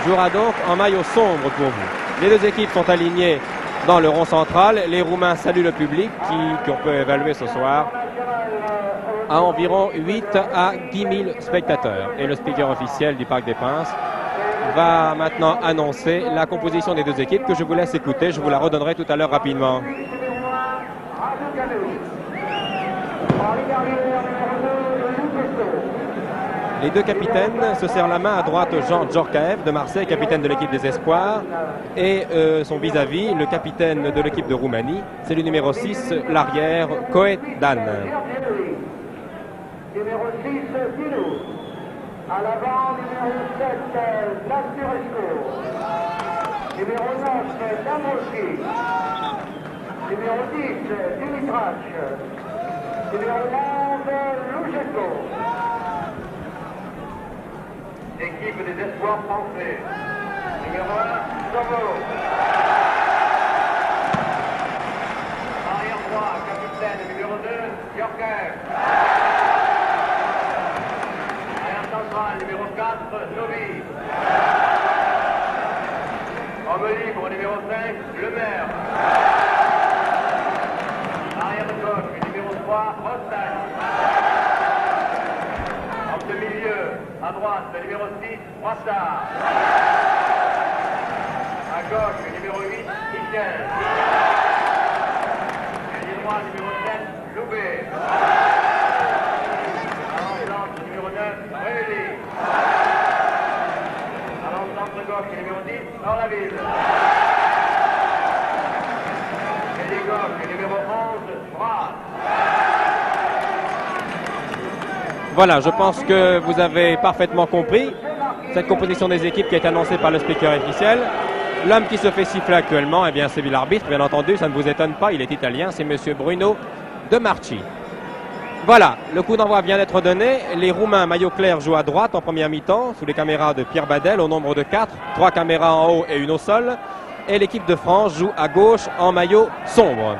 jouera donc en maillot sombre pour vous. Les deux équipes sont alignées dans le rond central. Les Roumains saluent le public qu'on peut évaluer ce soir à environ 8 à 10 000 spectateurs. Et le speaker officiel du Parc des Princes va maintenant annoncer la composition des deux équipes que je vous laisse écouter. Je vous la redonnerai tout à l'heure rapidement. Les deux capitaines se serrent la main. À droite, Jean Djorkaeff de Marseille, capitaine de l'équipe des Espoirs. Et son vis-à-vis, le capitaine de l'équipe de Roumanie, c'est le numéro 6, l'arrière Koedan. Numéro 6, Dino. À l'avant, numéro 7, Nasturescu. Numéro 9, Damoski. Numéro 10, Dimitrac. Numéro 11, Luchesko. Équipe des Espoirs français. Numéro 1, Sovo. Arrière droit, capitaine, numéro 2, Djorkaeff. Numéro 4, Novi. Homme libre, numéro 5, Lemaire. Arrière de gauche, numéro 3, Rostagne. En milieu, à droite, numéro 6, Froissart. À gauche, numéro 8, Michel. Et droit, numéro 7, Loubet. Numéro 10, hors la ville. Et les gauches, numéro 11, Bras. Voilà, je pense que vous avez parfaitement compris cette composition des équipes qui est annoncée par le speaker officiel. L'homme qui se fait siffler actuellement, eh bien, c'est l'arbitre, bien entendu, ça ne vous étonne pas, il est italien, c'est M. Bruno De Marchi. Voilà, le coup d'envoi vient d'être donné. Les Roumains maillot clair jouent à droite en première mi-temps, sous les caméras de Pierre Badel au nombre de 4, 3 caméras en haut et une au sol. Et l'équipe de France joue à gauche en maillot sombre.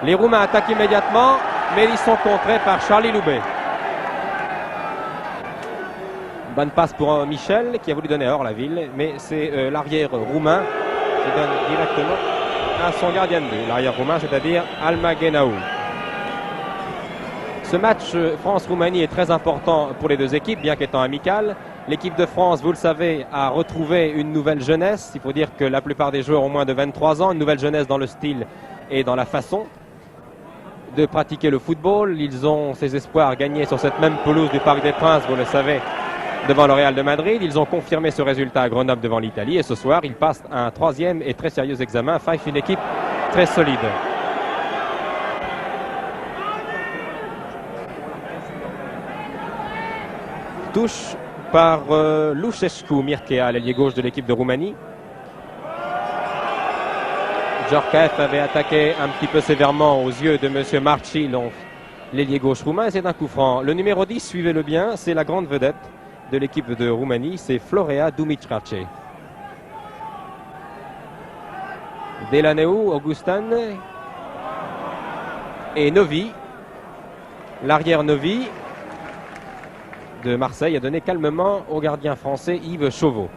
Les Roumains attaquent immédiatement, mais ils sont contrés par Charlie Loubet. Bonne passe pour Michel qui a voulu donner hors la ville, mais c'est l'arrière roumain qui donne directement à son gardien de but. L'arrière roumain, c'est-à-dire Almagenaou. Ce match France-Roumanie est très important pour les deux équipes, bien qu'étant amical. L'équipe de France, vous le savez, a retrouvé une nouvelle jeunesse. Il faut dire que la plupart des joueurs ont moins de 23 ans. Une nouvelle jeunesse dans le style et dans la façon de pratiquer le football. Ils ont ces espoirs gagnés sur cette même pelouse du Parc des Princes, vous le savez, devant le Real de Madrid. Ils ont confirmé ce résultat à Grenoble devant l'Italie. Et ce soir, ils passent un troisième et très sérieux examen face à une équipe très solide. Touche par Lucheșcu Mircea, l'ailier gauche de l'équipe de Roumanie. Djorkaeff avait attaqué un petit peu sévèrement aux yeux de M. Marchi, l'ailier gauche roumain, et c'est un coup franc. Le numéro 10, suivez-le bien, c'est la grande vedette de l'équipe de Roumanie, c'est Florea Dumitrace. Delaneu, Augustin et Novi. L'arrière Novi de Marseille a donné calmement au gardien français Yves Chauveau.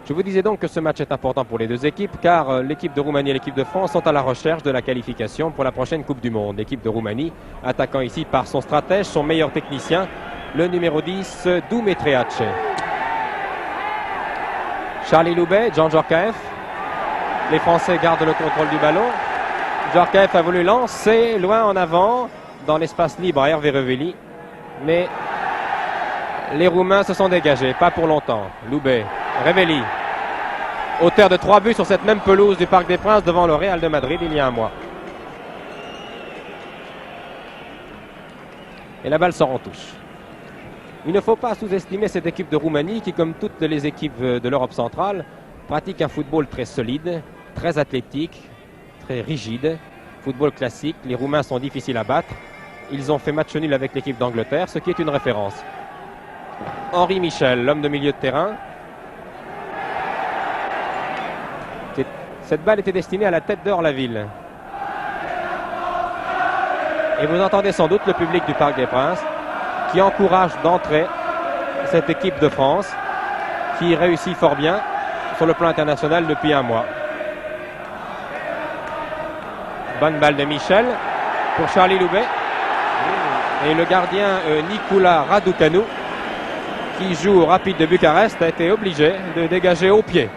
Je vous disais donc que ce match est important pour les deux équipes car l'équipe de Roumanie et l'équipe de France sont à la recherche de la qualification pour la prochaine Coupe du Monde. L'équipe de Roumanie attaquant ici par son stratège, son meilleur technicien, le numéro 10, Dumitrace. Charlie Loubet, Jean Djorkaeff. Les Français gardent le contrôle du ballon. Djorkaeff a voulu lancer loin en avant dans l'espace libre à Hervé Revelli. Mais les Roumains se sont dégagés, pas pour longtemps. Loubet, Revelli, auteur de 3 buts sur cette même pelouse du Parc des Princes devant le Real de Madrid il y a un mois. Et la balle sort en touche. Il ne faut pas sous-estimer cette équipe de Roumanie qui, comme toutes les équipes de l'Europe centrale, pratique un football très solide, très athlétique, très rigide. Football classique, les Roumains sont difficiles à battre. Ils ont fait match nul avec l'équipe d'Angleterre, ce qui est une référence. Henri Michel, l'homme de milieu de terrain. Cette balle était destinée à la tête d'Orlaville. Et vous entendez sans doute le public du Parc des Princes qui encourage d'entrer cette équipe de France qui réussit fort bien sur le plan international depuis un mois. Bonne balle de Michel pour Charlie Loubet. Et le gardien Nicolas Raducanu, qui joue au Rapide de Bucarest, a été obligé de dégager au pied,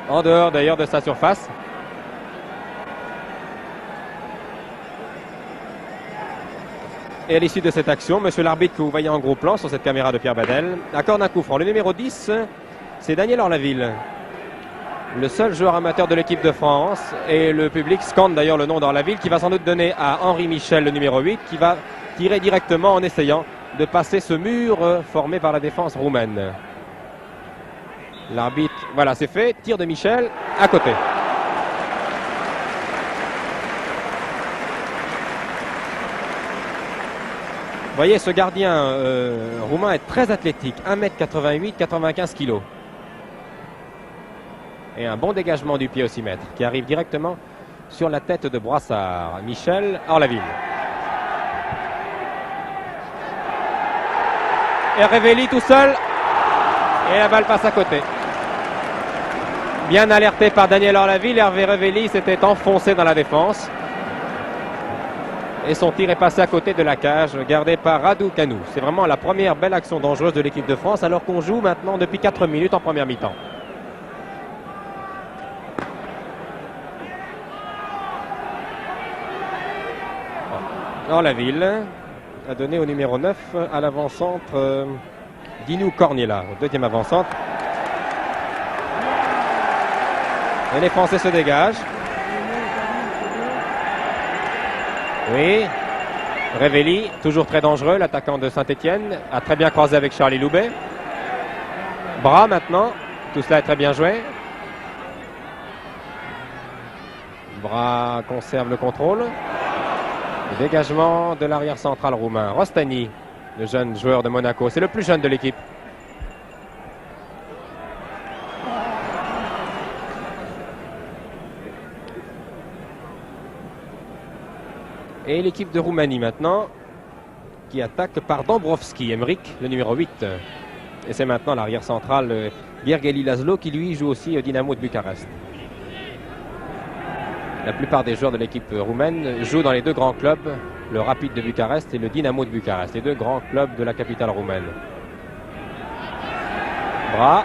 en dehors d'ailleurs de sa surface. Et à l'issue de cette action, monsieur l'arbitre, que vous voyez en gros plan sur cette caméra de Pierre Badel, accorde un coup franc. Le numéro 10, c'est Daniel Orlaville, le seul joueur amateur de l'équipe de France. Et le public scande d'ailleurs le nom d'Orlaville, qui va sans doute donner à Henri Michel, le numéro 8, qui va tirer directement en essayant de passer ce mur formé par la défense roumaine. L'arbitre, voilà, c'est fait. Tir de Michel, à côté. Vous voyez, ce gardien roumain est très athlétique, 1m88, 95 kg. Et un bon dégagement du pied au 6 mètres qui arrive directement sur la tête de Brassard. Michel Orlaville. Et Revelli tout seul. Et la balle passe à côté. Bien alerté par Daniel Orlaville, Hervé Revelli s'était enfoncé dans la défense. Et son tir est passé à côté de la cage, gardé par Raducanu. C'est vraiment la première belle action dangereuse de l'équipe de France, alors qu'on joue maintenant depuis 4 minutes en première mi-temps. Orlaville a donné au numéro 9 à l'avant-centre Dinu Corniela, au deuxième avant-centre. Et les Français se dégagent. Oui, Revelli, toujours très dangereux, l'attaquant de Saint-Etienne, a très bien croisé avec Charlie Loubet. Bras maintenant, tout cela est très bien joué. Bras conserve le contrôle. Le dégagement de l'arrière central roumain. Rostani, le jeune joueur de Monaco, c'est le plus jeune de l'équipe. Et l'équipe de Roumanie maintenant, qui attaque par Dombrovski, Emeric, le numéro 8. Et c'est maintenant l'arrière central Gergely Laszlo qui lui joue aussi au Dynamo de Bucarest. La plupart des joueurs de l'équipe roumaine jouent dans les deux grands clubs, le Rapide de Bucarest et le Dynamo de Bucarest, les deux grands clubs de la capitale roumaine. Bras.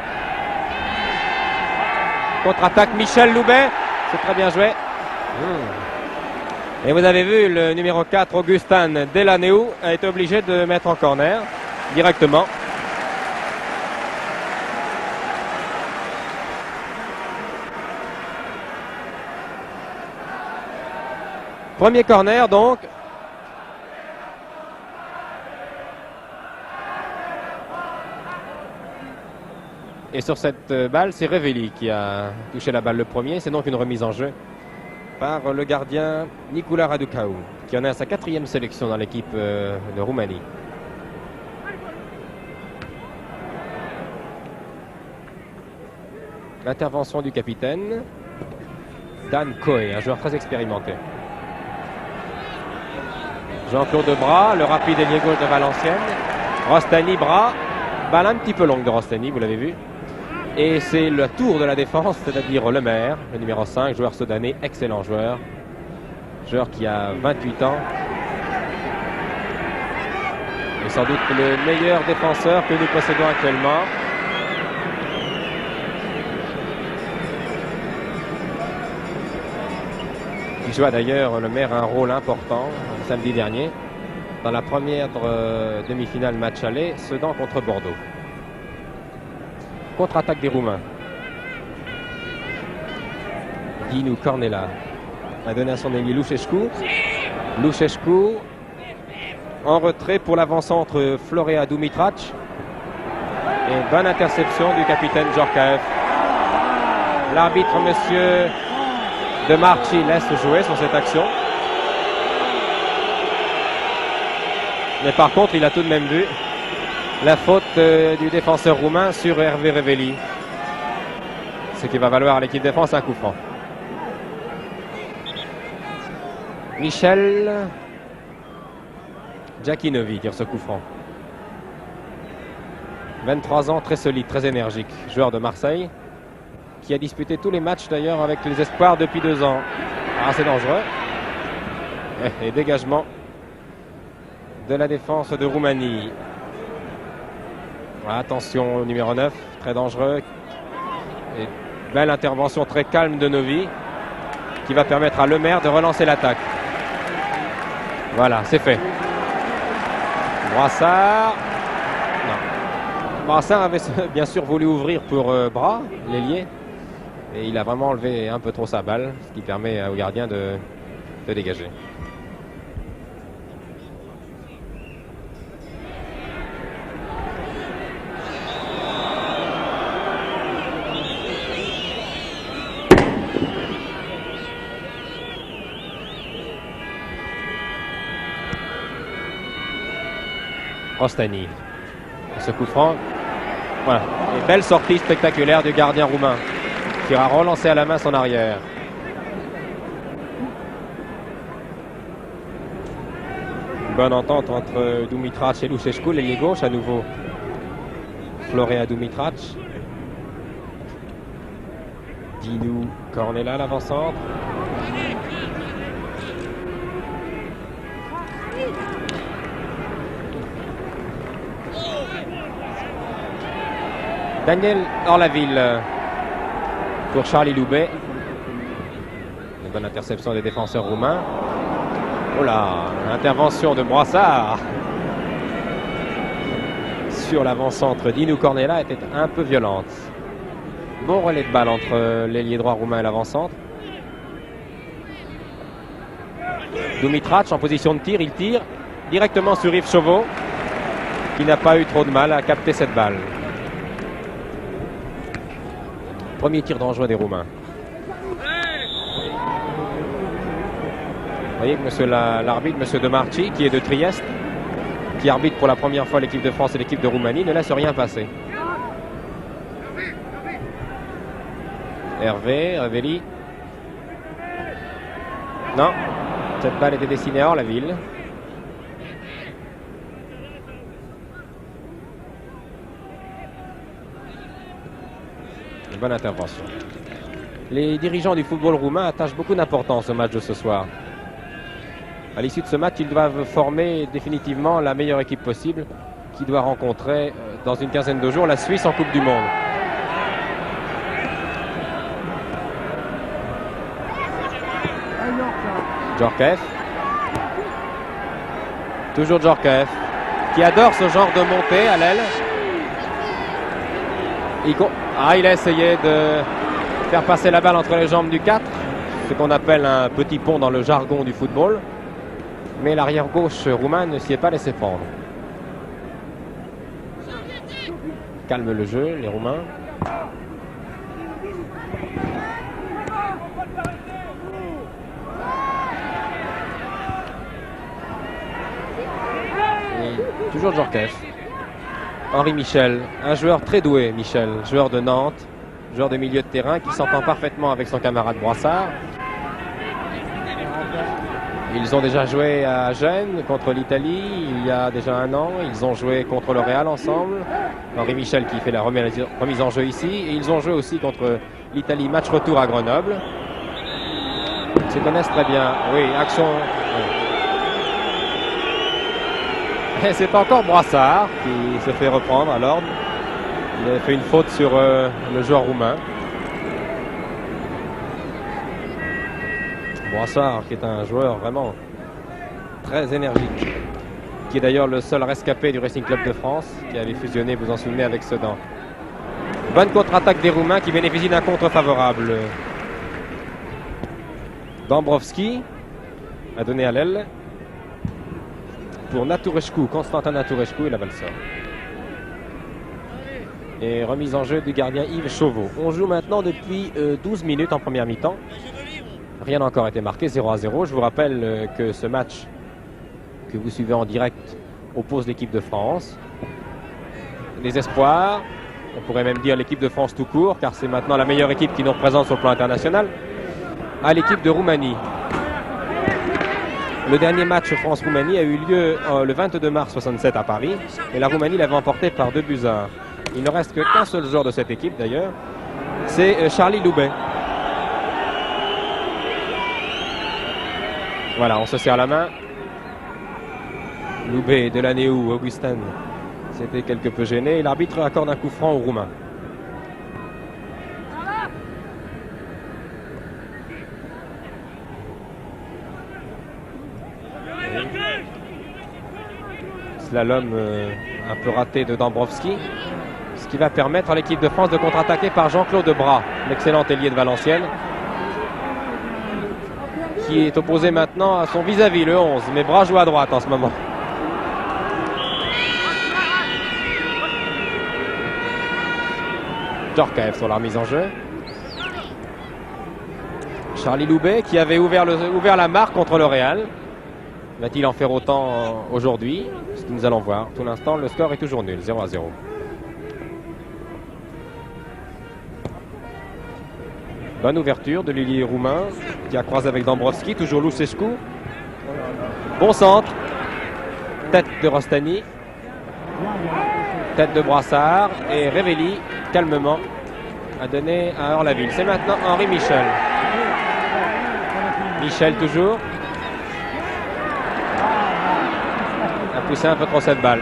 Contre-attaque Michel Loubet, c'est très bien joué. Et vous avez vu, le numéro 4, Augustin Delaneu, a été obligé de mettre en corner directement. Premier corner donc. Et sur cette balle, c'est Revelli qui a touché la balle le premier. C'est donc une remise en jeu par le gardien Nicolas Raducanu, qui en est à sa 4e sélection dans l'équipe de Roumanie. L'intervention du capitaine Dan Coe, un joueur très expérimenté. Jean-Claude Bras, le rapide ailier gauche de Valenciennes. Rostani, Bras, balle un petit peu longue de Rostani, vous l'avez vu. Et c'est le tour de la défense, c'est-à-dire Le Maire, le numéro 5, joueur soudanais, excellent joueur. Joueur qui a 28 ans. Et sans doute le meilleur défenseur que nous possédons actuellement. Qui joua d'ailleurs, Le Maire, un rôle important samedi dernier dans la première demi-finale match aller, Sedan contre Bordeaux. Contre-attaque des Roumains. Dinu Cornela a donné à son ailier Luchescu. Luchescu en retrait pour l'avant-centre Florea Dumitrac. Et bonne interception du capitaine Djorkaeff. L'arbitre, monsieur De Marchi, laisse jouer sur cette action. Mais par contre, il a tout de même vu la faute du défenseur roumain sur Hervé Revelli. Ce qui va valoir à l'équipe de France un coup franc. Michel Giacchinovi tire ce coup franc. 23 ans, très solide, très énergique. Joueur de Marseille, qui a disputé tous les matchs d'ailleurs avec les espoirs depuis 2 ans. Ah, c'est dangereux. Et dégagement de la défense de Roumanie. Attention au numéro 9, très dangereux. Et belle intervention très calme de Novi, qui va permettre à Lemaire de relancer l'attaque. Voilà, c'est fait. Brassard. Non. Brassard avait bien sûr voulu ouvrir pour Bras, l'ailier. Et il a vraiment enlevé un peu trop sa balle, ce qui permet au gardien de dégager. Rostani. Ce coup franc. Voilà. Et belle sortie spectaculaire du gardien roumain, qui a relancé à la main son arrière. Une bonne entente entre Dumitrac et Lucescu, l'ailier gauche à nouveau. Florea Dumitrac. Dinu Cornella, l'avant-centre. Daniel Orlaville pour Charlie Loubet. Une bonne interception des défenseurs roumains. Oh là, intervention de Brassard sur l'avant-centre. Dinu Cornella était un peu violente. Bon relais de balle entre l'ailier droit roumain et l'avant-centre. Dumitrac en position de tir, il tire directement sur Yves Chauveau, qui n'a pas eu trop de mal à capter cette balle. Premier tir dangereux des Roumains. Vous voyez que monsieur l'arbitre, monsieur De Marchi, qui est de Trieste, qui arbitre pour la première fois l'équipe de France et l'équipe de Roumanie, ne laisse rien passer. Hervé, Ravelli. Non, cette balle était destinée à Orlaville. Une bonne intervention. Les dirigeants du football roumain attachent beaucoup d'importance au match de ce soir. À l'issue de ce match, ils doivent former définitivement la meilleure équipe possible, qui doit rencontrer dans une quinzaine de jours la Suisse en Coupe du Monde. Djorkaeff. Toujours Djorkaeff, qui adore ce genre de montée à l'aile. Il a essayé de faire passer la balle entre les jambes du 4, ce qu'on appelle un petit pont dans le jargon du football. Mais l'arrière gauche roumain ne s'y est pas laissé prendre. Calme le jeu, les Roumains. Et toujours Djorkaeff. Henri Michel, un joueur très doué, Michel, joueur de Nantes, joueur de milieu de terrain qui s'entend parfaitement avec son camarade Brassard. Ils ont déjà joué à Gênes contre l'Italie il y a déjà 1 an. Ils ont joué contre le Real ensemble. Henri Michel qui fait la remise en jeu ici. Et ils ont joué aussi contre l'Italie, match retour à Grenoble. Ils se connaissent très bien. Oui, action. Et c'est encore Brassard qui se fait reprendre à l'ordre. Il a fait une faute sur le joueur roumain. Brassard, qui est un joueur vraiment très énergique, qui est d'ailleurs le seul rescapé du Racing Club de France, qui avait fusionné, vous en souvenez, avec Sedan. Bonne contre-attaque des Roumains qui bénéficient d'un contre favorable. Dombrovski a donné à l'aile pour Naturescu, Constantin Naturescu, et la balle sort. Et remise en jeu du gardien Yves Chauveau. On joue maintenant depuis 12 minutes en première mi-temps. Rien n'a encore été marqué, 0-0. Je vous rappelle que ce match que vous suivez en direct oppose l'équipe de France, les espoirs, on pourrait même dire l'équipe de France tout court, car c'est maintenant la meilleure équipe qui nous représente sur le plan international, à l'équipe de Roumanie. Le dernier match France-Roumanie a eu lieu le 22 mars 67 à Paris, et la Roumanie l'avait emporté par 2-1. Il ne reste qu'un seul joueur de cette équipe d'ailleurs. C'est Charlie Loubet. Voilà, on se serre la main. Loubet, Delanéou, Augustin s'était quelque peu gêné. L'arbitre accorde un coup franc aux Roumains. Slalom un peu raté de Dambrovski, ce qui va permettre à l'équipe de France de contre-attaquer par Jean-Claude Bras, l'excellent ailier de Valenciennes, qui est opposé maintenant à son vis-à-vis, le 11, mais Bras joue à droite en ce moment. Djorkaeff sur la remise en jeu. Charlie Loubet qui avait ouvert la marque contre le Real. Va-t-il en faire autant aujourd'hui? Ce que nous allons voir. Pour l'instant, le score est toujours nul, 0-0. Bonne ouverture de l'ailier roumain qui a croisé avec Dambrovski, toujours Lucescu. Bon centre. Tête de Rostani. Tête de Brassard. Et Revelli, calmement, a donné à Orlaville. C'est maintenant Henri Michel. Michel toujours. A poussé un peu trop cette balle.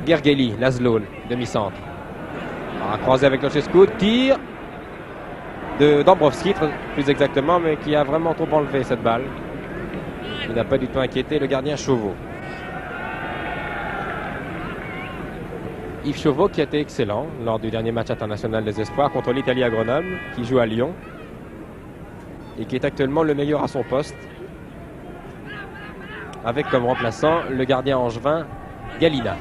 Gergely, Laszlo, demi-centre. A croisé avec Lucescu, tir de Dambrovski, plus exactement, mais qui a vraiment trop enlevé cette balle. Il n'a pas du tout inquiété le gardien Chauveau. Yves Chauveau qui a été excellent lors du dernier match international des espoirs contre l'Italie à Grenoble, qui joue à Lyon et qui est actuellement le meilleur à son poste, avec comme remplaçant le gardien angevin Galina.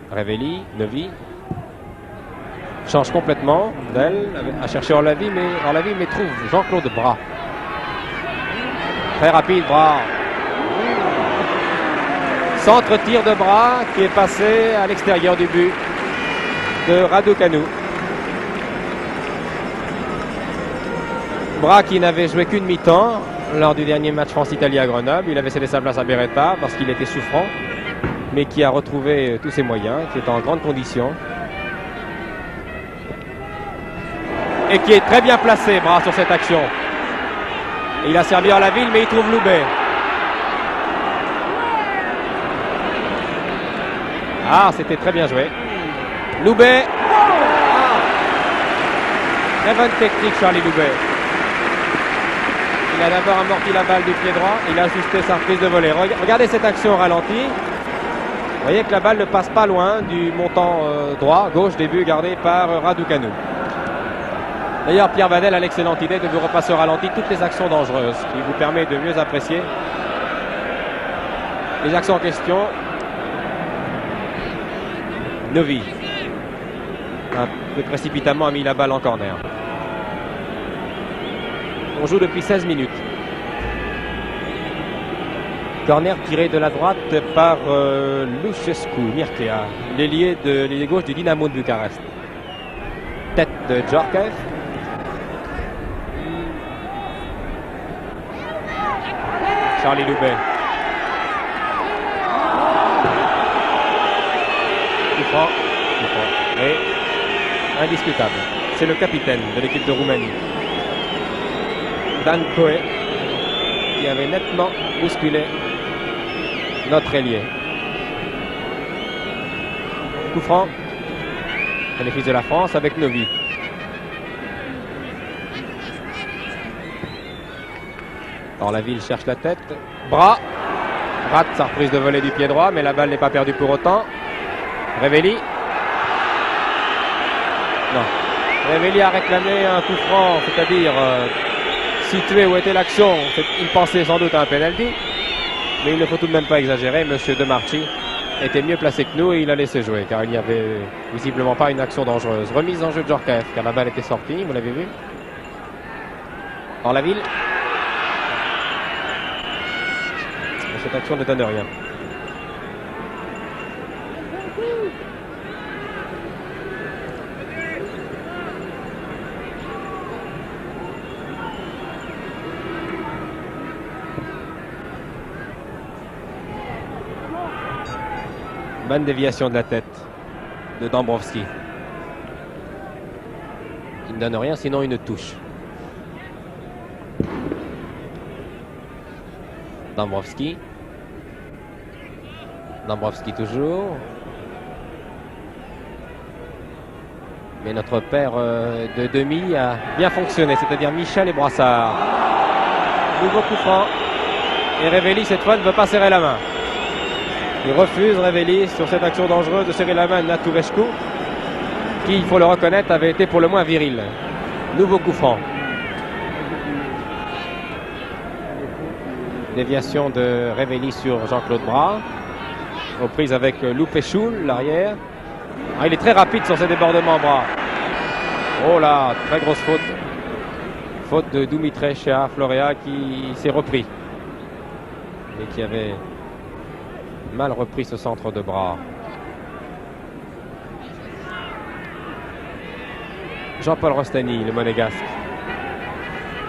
Revelli, Novi change complètement d'elle, a cherché Orlaville, mais trouve Jean-Claude Bras. Très rapide, Bras. Centre tir de Bras qui est passé à l'extérieur du but de Raducanu. Bras qui n'avait joué qu'une mi-temps lors du dernier match France-Italie à Grenoble. Il avait cédé sa place à Beretta parce qu'il était souffrant, mais qui a retrouvé tous ses moyens, qui est en grande condition. Et qui est très bien placé, Bras, sur cette action. Et il a servi à la ville, mais il trouve Loubet. Ah, c'était très bien joué. Loubet. Très bonne technique, Charlie Loubet. Il a d'abord amorti la balle du pied droit. Il a ajusté sa reprise de volée. Regardez cette action au ralenti. Vous voyez que la balle ne passe pas loin du montant droit, gauche, début gardé par Raducanu. D'ailleurs, Pierre Vadel a l'excellente idée de vous repasser au ralenti toutes les actions dangereuses, qui vous permet de mieux apprécier les actions en question. Novi, un peu précipitamment, a mis la balle en corner. On joue depuis 16 minutes. Corner tiré de la droite par Lucescu, Mircea, l'ailier gauche du Dynamo de Bucarest. Tête de Djorkaeff. Charlie Loubet. Coup franc. Et indiscutable. C'est le capitaine de l'équipe de Roumanie, Dan Coe, qui avait nettement bousculé notre ailier. Coup franc. Bénéfice de la France avec Novi. Orlaville cherche la tête. Bras rate sa reprise de volée du pied droit, mais la balle n'est pas perdue pour autant. Revelli. Non. Revelli a réclamé un coup franc, c'est-à-dire situé où était l'action. Il pensait sans doute à un penalty, mais il ne faut tout de même pas exagérer. Monsieur Demarchi était mieux placé que nous et il a laissé jouer, car il n'y avait visiblement pas une action dangereuse. Remise en jeu de Djorkaeff, car la balle était sortie, vous l'avez vu. Orlaville. Cette action ne donne rien. Bonne déviation de la tête de Dąbrowski. Il ne donne rien, sinon une touche. Dąbrowski. Dąbrowski toujours. Mais notre paire de demi a bien fonctionné, c'est-à-dire Michel et Brassard. Nouveau coup franc. Et Révelli, cette fois, ne veut pas serrer la main. Il refuse, Révelli, sur cette action dangereuse, de serrer la main de Naturescu, qui, il faut le reconnaître, avait été pour le moins viril. Nouveau coup franc. Déviation de Révelli sur Jean-Claude Bras. Reprise avec Loupéchoul, l'arrière. Ah, il est très rapide sur ses débordements, Bras. Oh là, très grosse faute. Faute de Dumitre Shea Florea qui s'est repris. Et qui avait mal repris ce centre de Bras. Jean-Paul Rostany, le monégasque.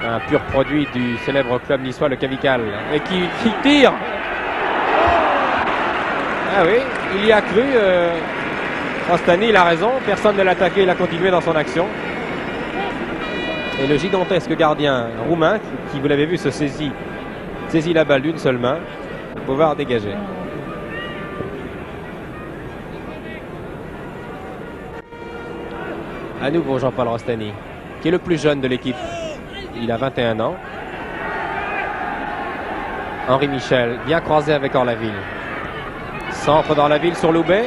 Un pur produit du célèbre club niçois, le Cavical. Et qui tire. Ah oui, il y a cru. Rostany, il a raison. Personne ne l'a attaqué, il a continué dans son action. Et le gigantesque gardien roumain, qui vous l'avez vu, se saisit la balle d'une seule main pour pouvoir dégager. À nouveau Jean-Paul Rostany, qui est le plus jeune de l'équipe. Il a 21 ans. Henri Michel, bien croisé avec Orlaville. Centre d'Orlaville sur Loubet.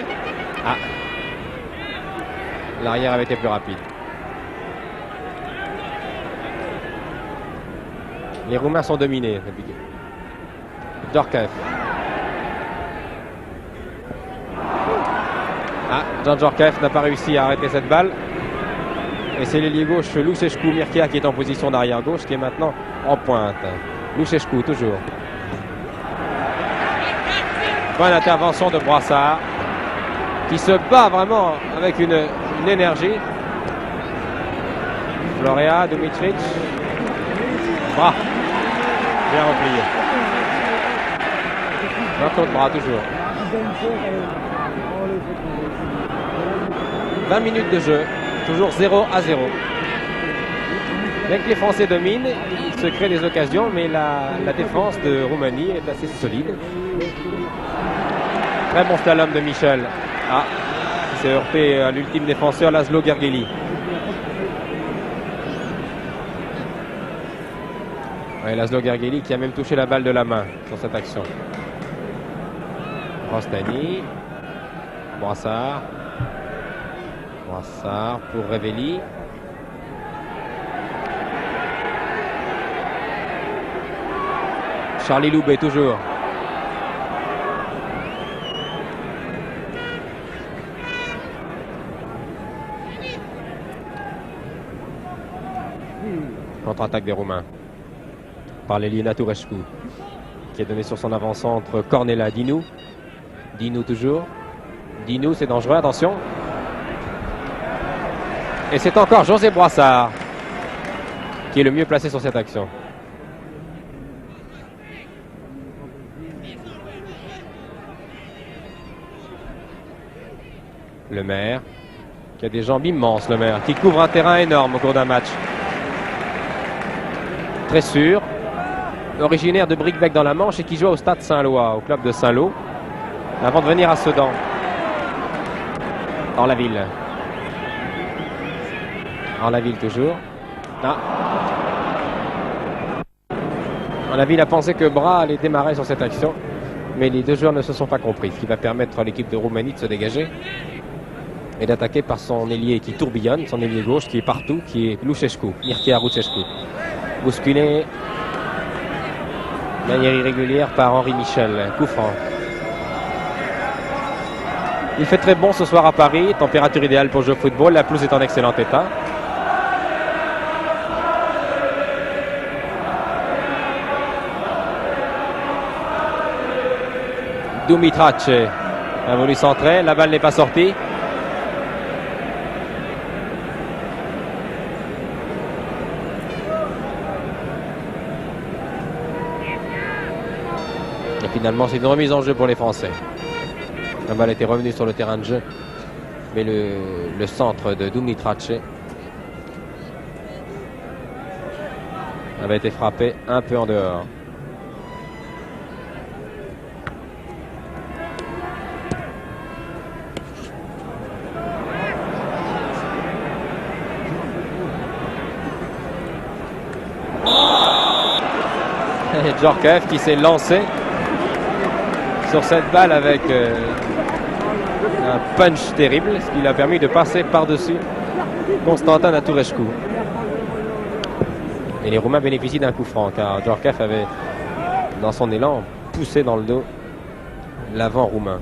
Ah, l'arrière avait été plus rapide. Les Roumains sont dominés. Djorkaeff. Ah, Jan Djorkaeff n'a pas réussi à arrêter cette balle. Et c'est l'ailier gauche Louchescu Mircea qui est en position d'arrière gauche, qui est maintenant en pointe. Louchescu toujours. Bonne intervention de Brassard, qui se bat vraiment avec une énergie. Florea, Dumitric. Bras. Bien replié. Jean-Claude Bras toujours. 20 minutes de jeu. Toujours 0-0. Dès que les Français dominent, il se crée des occasions, mais la défense de Roumanie est assez solide. Très bon slalom de Michel. Ah, il s'est heurté à l'ultime défenseur, Laszlo Gergely. Ouais, Laszlo Gergely qui a même touché la balle de la main sur cette action. Rostany. Brassard. Brassard pour Révelli. Charlie Loubet toujours. Contre-attaque des Roumains par l'ailier Naturescu, qui est donné sur son avant-centre Cornela Dinu. Dinu toujours. Dinu, c'est dangereux, attention. Et c'est encore José Brassard qui est le mieux placé sur cette action. Le Maire, qui a des jambes immenses, le Maire, qui couvre un terrain énorme au cours d'un match. Très sûr, originaire de Bricbec dans la Manche et qui joue au Stade Saint-Lô, au club de Saint-Lô, avant de venir à Sedan, dans la ville. En la ville toujours. Ah. En la ville a pensé que Bras allait démarrer sur cette action, mais les deux joueurs ne se sont pas compris, ce qui va permettre à l'équipe de Roumanie de se dégager et d'attaquer par son ailier qui tourbillonne, son ailier gauche qui est partout, qui est Louchescu, Mircea Louchescu. Bousculé de manière irrégulière par Henri Michel. Coup franc. Il fait très bon ce soir à Paris, température idéale pour jouer au football, la pelouse est en excellent état. Dumitrac a voulu centrer, la balle n'est pas sortie. Et finalement, c'est une remise en jeu pour les Français. La balle était revenue sur le terrain de jeu. Mais le centre de Dumitrache avait été frappé un peu en dehors. Et Djorkaeff qui s'est lancé sur cette balle avec un punch terrible, ce qui lui a permis de passer par-dessus Constantin Naturescu. Et les Roumains bénéficient d'un coup franc, car Djorkaeff avait, dans son élan, poussé dans le dos l'avant roumain.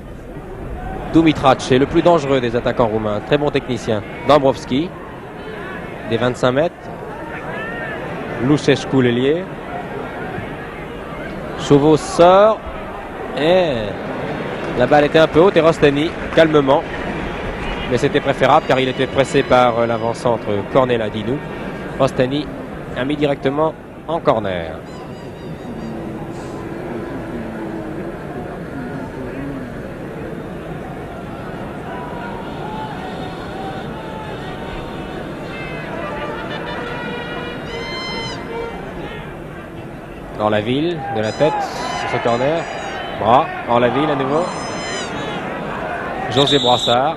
Dumitrache, le plus dangereux des attaquants roumains, très bon technicien. Dombrovski, des 25 mètres. Lușescu, l'ailier. Chauveau sort et la balle était un peu haute et Rostani, calmement, mais c'était préférable car il était pressé par l'avant-centre Cornel Dinu. Rostani a mis directement en corner. Dans la ville, de la tête, sur ce corner. Bras, en la ville à nouveau. José Brassard.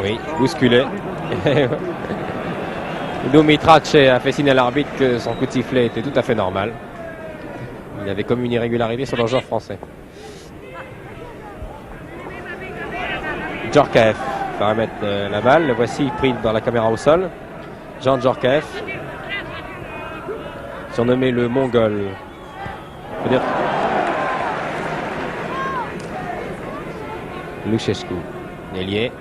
Oui, bousculé. Dumitrache a fait signe à l'arbitre que son coup de sifflet était tout à fait normal. Il avait comme une irrégularité sur le joueur français. Djorkaeff va remettre la balle. Le voici pris dans la caméra au sol. Jean Djorkaeff, surnommé le Mongol. Faut dire Lușescu, ailier.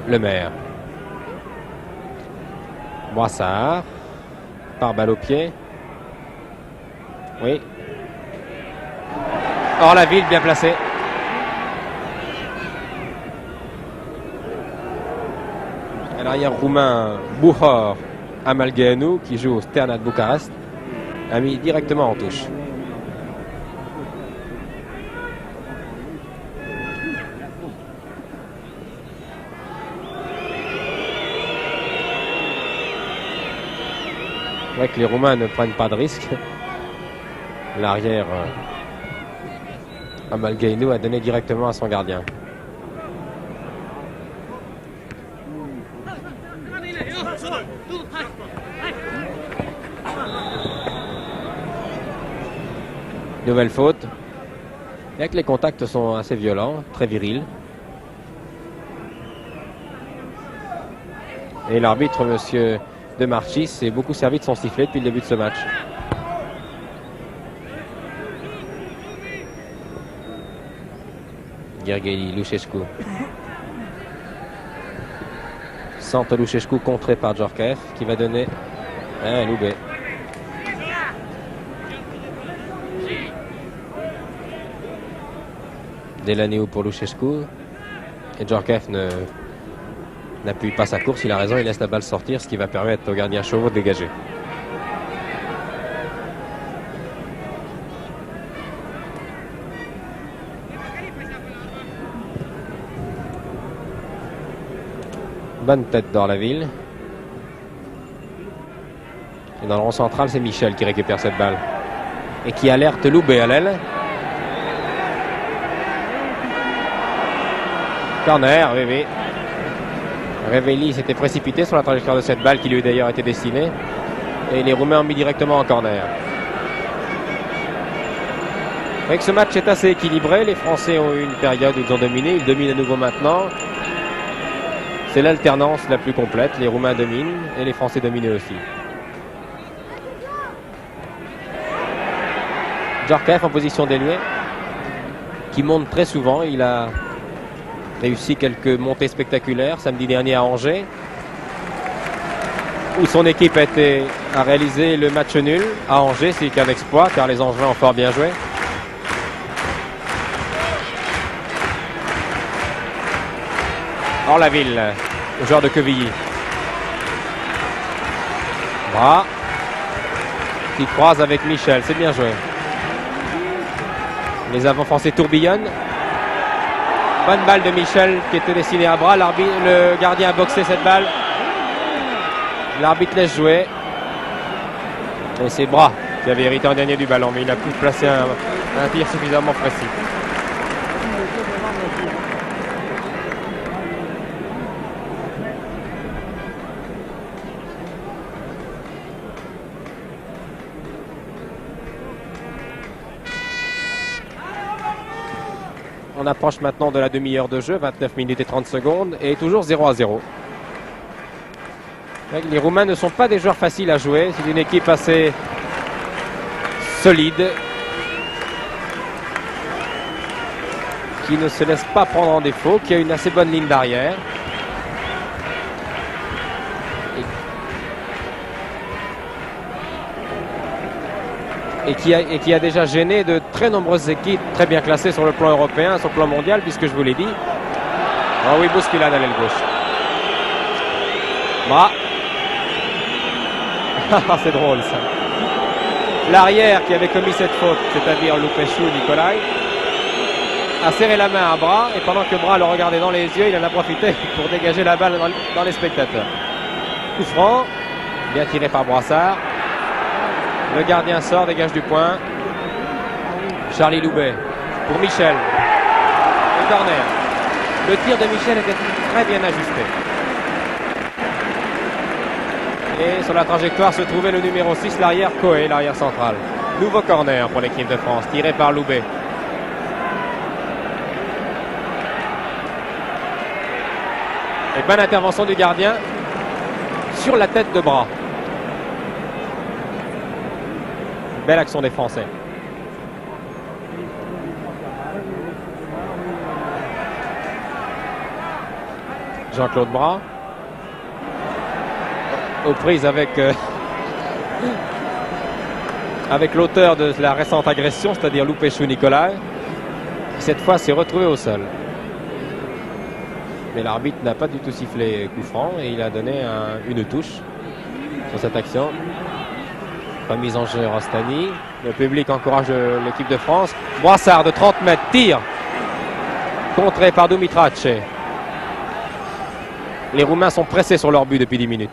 Le maire. Brassard. Par balle au pied. Oui. Or la ville bien placée. L'arrière roumain Buhor Amalgeanu, qui joue au Sternat Bucarest, a mis directement en touche. C'est vrai que les Roumains ne prennent pas de risque. L'arrière Amalgeanu a donné directement à son gardien. Nouvelle faute. Et que les contacts sont assez violents, très virils. Et l'arbitre, monsieur De Marchis, s'est beaucoup servi de son sifflet depuis le début de ce match. Gergely, Lușescu. Centre Lușescu contré par Djorkaeff qui va donner un loubé. Delaneu pour Lușescu. Et Djorkaeff n'appuie pas sa course, il a raison, il laisse la balle sortir, ce qui va permettre au gardien Chauveau de dégager. Bonne tête dans la ville. Et dans le rond central, c'est Michel qui récupère cette balle. Et qui alerte Loubet à l'aile. Corner, oui. Revelli s'était précipité sur la trajectoire de cette balle qui lui a d'ailleurs été destinée. Et les Roumains ont mis directement en corner. Avec ce match est assez équilibré. Les Français ont eu une période où ils ont dominé. Ils dominent à nouveau maintenant. C'est l'alternance la plus complète. Les Roumains dominent et les Français dominent aussi. Djorkaeff en position d'ailier, qui monte très souvent. Il a réussi quelques montées spectaculaires samedi dernier à Angers, où son équipe a réalisé le match nul. À Angers, c'est qu'un exploit, car les Angevins ont fort bien joué. Orlaville, le joueur de Quevilly. Bras qui croise avec Michel, c'est bien joué. Les avants français tourbillonnent. Bonne balle de Michel qui était destinée à Bras. Le gardien a boxé cette balle. L'arbitre laisse jouer. Et c'est Bras qui avait hérité en dernier du ballon, mais il a pu placer un tir suffisamment précis. On approche maintenant de la demi-heure de jeu, 29 minutes et 30 secondes, et toujours 0-0. Les Roumains ne sont pas des joueurs faciles à jouer, c'est une équipe assez solide, qui ne se laisse pas prendre en défaut, qui a une assez bonne ligne d'arrière. Et qui a déjà gêné de très nombreuses équipes très bien classées sur le plan européen, sur le plan mondial, puisque je vous l'ai dit. Oh oui, bousculade à l'aile gauche. Bras. C'est drôle ça. L'arrière qui avait commis cette faute, c'est-à-dire Lupescu Nicolai, a serré la main à Bras, et pendant que Bras le regardait dans les yeux, il en a profité pour dégager la balle dans les spectateurs. Coup franc, bien tiré par Brassard. Le gardien sort, dégage du point. Charlie Loubet pour Michel. Le corner. Le tir de Michel était très bien ajusté. Et sur la trajectoire se trouvait le numéro 6, l'arrière Coé, l'arrière central. Nouveau corner pour l'équipe de France, tiré par Loubet. Et bonne intervention du gardien sur la tête de Bras. Belle action des Français. Jean-Claude Bras. Aux prises avec l'auteur de la récente agression, c'est-à-dire Lupescu Nicolai, qui cette fois s'est retrouvé au sol. Mais l'arbitre n'a pas du tout sifflé coup franc et il a donné une touche sur cette action. Remise en jeu Rostani. Le public encourage l'équipe de France. Brassard de 30 mètres, tire. Contré par Dumitrache. Les Roumains sont pressés sur leur but depuis 10 minutes.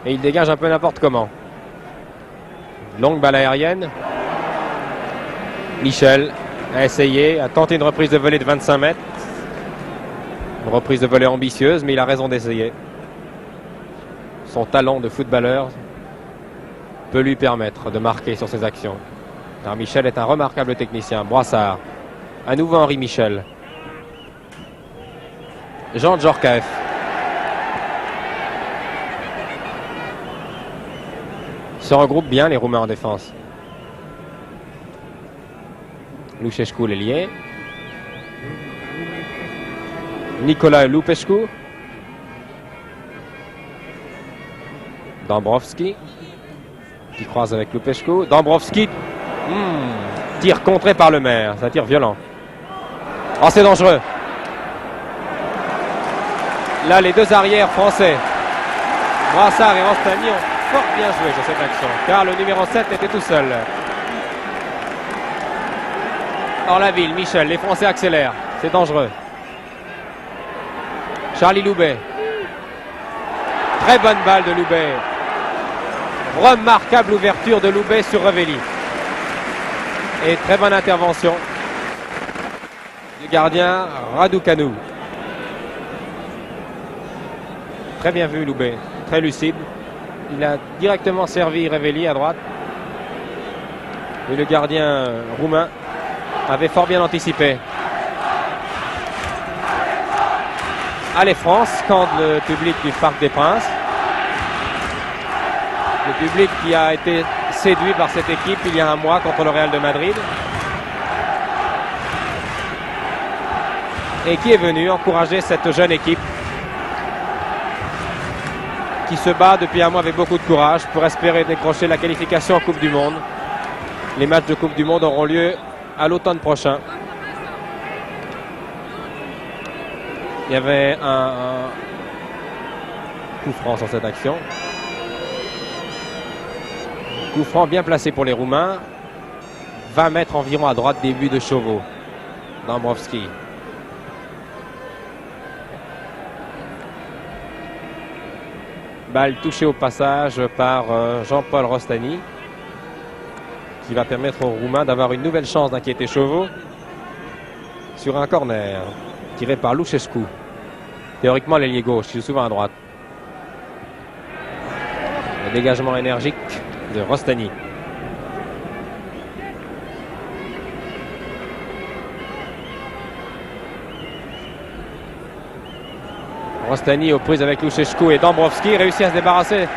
Et ils dégagent un peu n'importe comment. Longue balle aérienne. Michel a essayé, a tenté une reprise de volée de 25 mètres. Une reprise de volée ambitieuse, mais il a raison d'essayer. Son talent de footballeur peut lui permettre de marquer sur ses actions. Car Michel est un remarquable technicien. Brassard. À nouveau Henri Michel. Jean Djorkaeff. Se regroupent bien les Roumains en défense. Lupescu l'ailier. Nicolas Lupescu. Dambrovski qui croise avec Lupescu. Dambrovski tire contré par le maire. C'est un tir violent. Oh, c'est dangereux. Là, les deux arrières français, Brassard et Rostani, ont fort bien joué sur cette action, car le numéro 7 était tout seul. Orlaville, Michel, les Français accélèrent. C'est dangereux. Charlie Loubet. Très bonne balle de Loubet. Remarquable ouverture de Loubet sur Revelli. Et très bonne intervention du gardien Raducanu. Très bien vu Loubet, très lucide. Il a directement servi Revelli à droite. Et le gardien roumain avait fort bien anticipé. Allez France, scande le public du Parc des Princes. Le public qui a été séduit par cette équipe il y a un mois contre le Real de Madrid. Et qui est venu encourager cette jeune équipe qui se bat depuis un mois avec beaucoup de courage pour espérer décrocher la qualification en Coupe du Monde. Les matchs de Coupe du Monde auront lieu à l'automne prochain. Il y avait un coup franc sur cette action. Coup franc bien placé pour les Roumains. 20 mètres environ à droite des buts de Chauveau. Dombrovskis. Balle touchée au passage par Jean-Paul Rostani, qui va permettre aux Roumains d'avoir une nouvelle chance d'inquiéter Chauveau sur un corner tiré par Luchescu. Théoriquement l'ailier gauche, qui joue souvent à droite. Le dégagement énergique de Rostani. Rostani aux prises avec Luchescu et Dombrovskis réussit à se débarrasser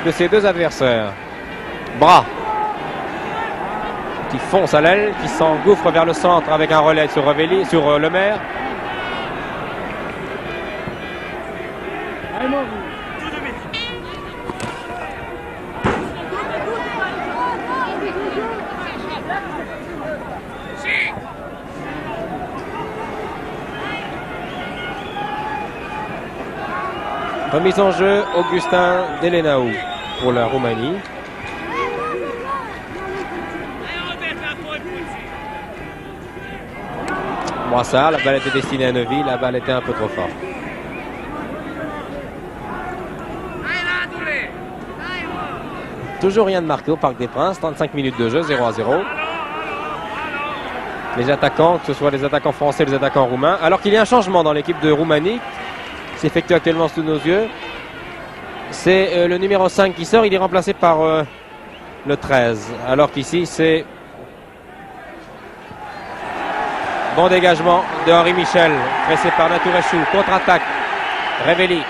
de ses deux adversaires. Bras qui fonce à l'aile, qui s'engouffre vers le centre avec un relais sur Lemaire. Remise en jeu, Augustin Delenaou pour la Roumanie. Moissard, la balle était destinée à Neuville, la balle était un peu trop forte. Toujours rien de marqué au Parc des Princes, 35 minutes de jeu, 0-0. Les attaquants, que ce soit les attaquants français ou les attaquants roumains, alors qu'il y a un changement dans l'équipe de Roumanie, s'effectue actuellement sous nos yeux. C'est le numéro 5 qui sort, il est remplacé par le 13. Alors qu'ici, c'est bon dégagement de Henri Michel, pressé par Naturechou, contre-attaque, Révéli,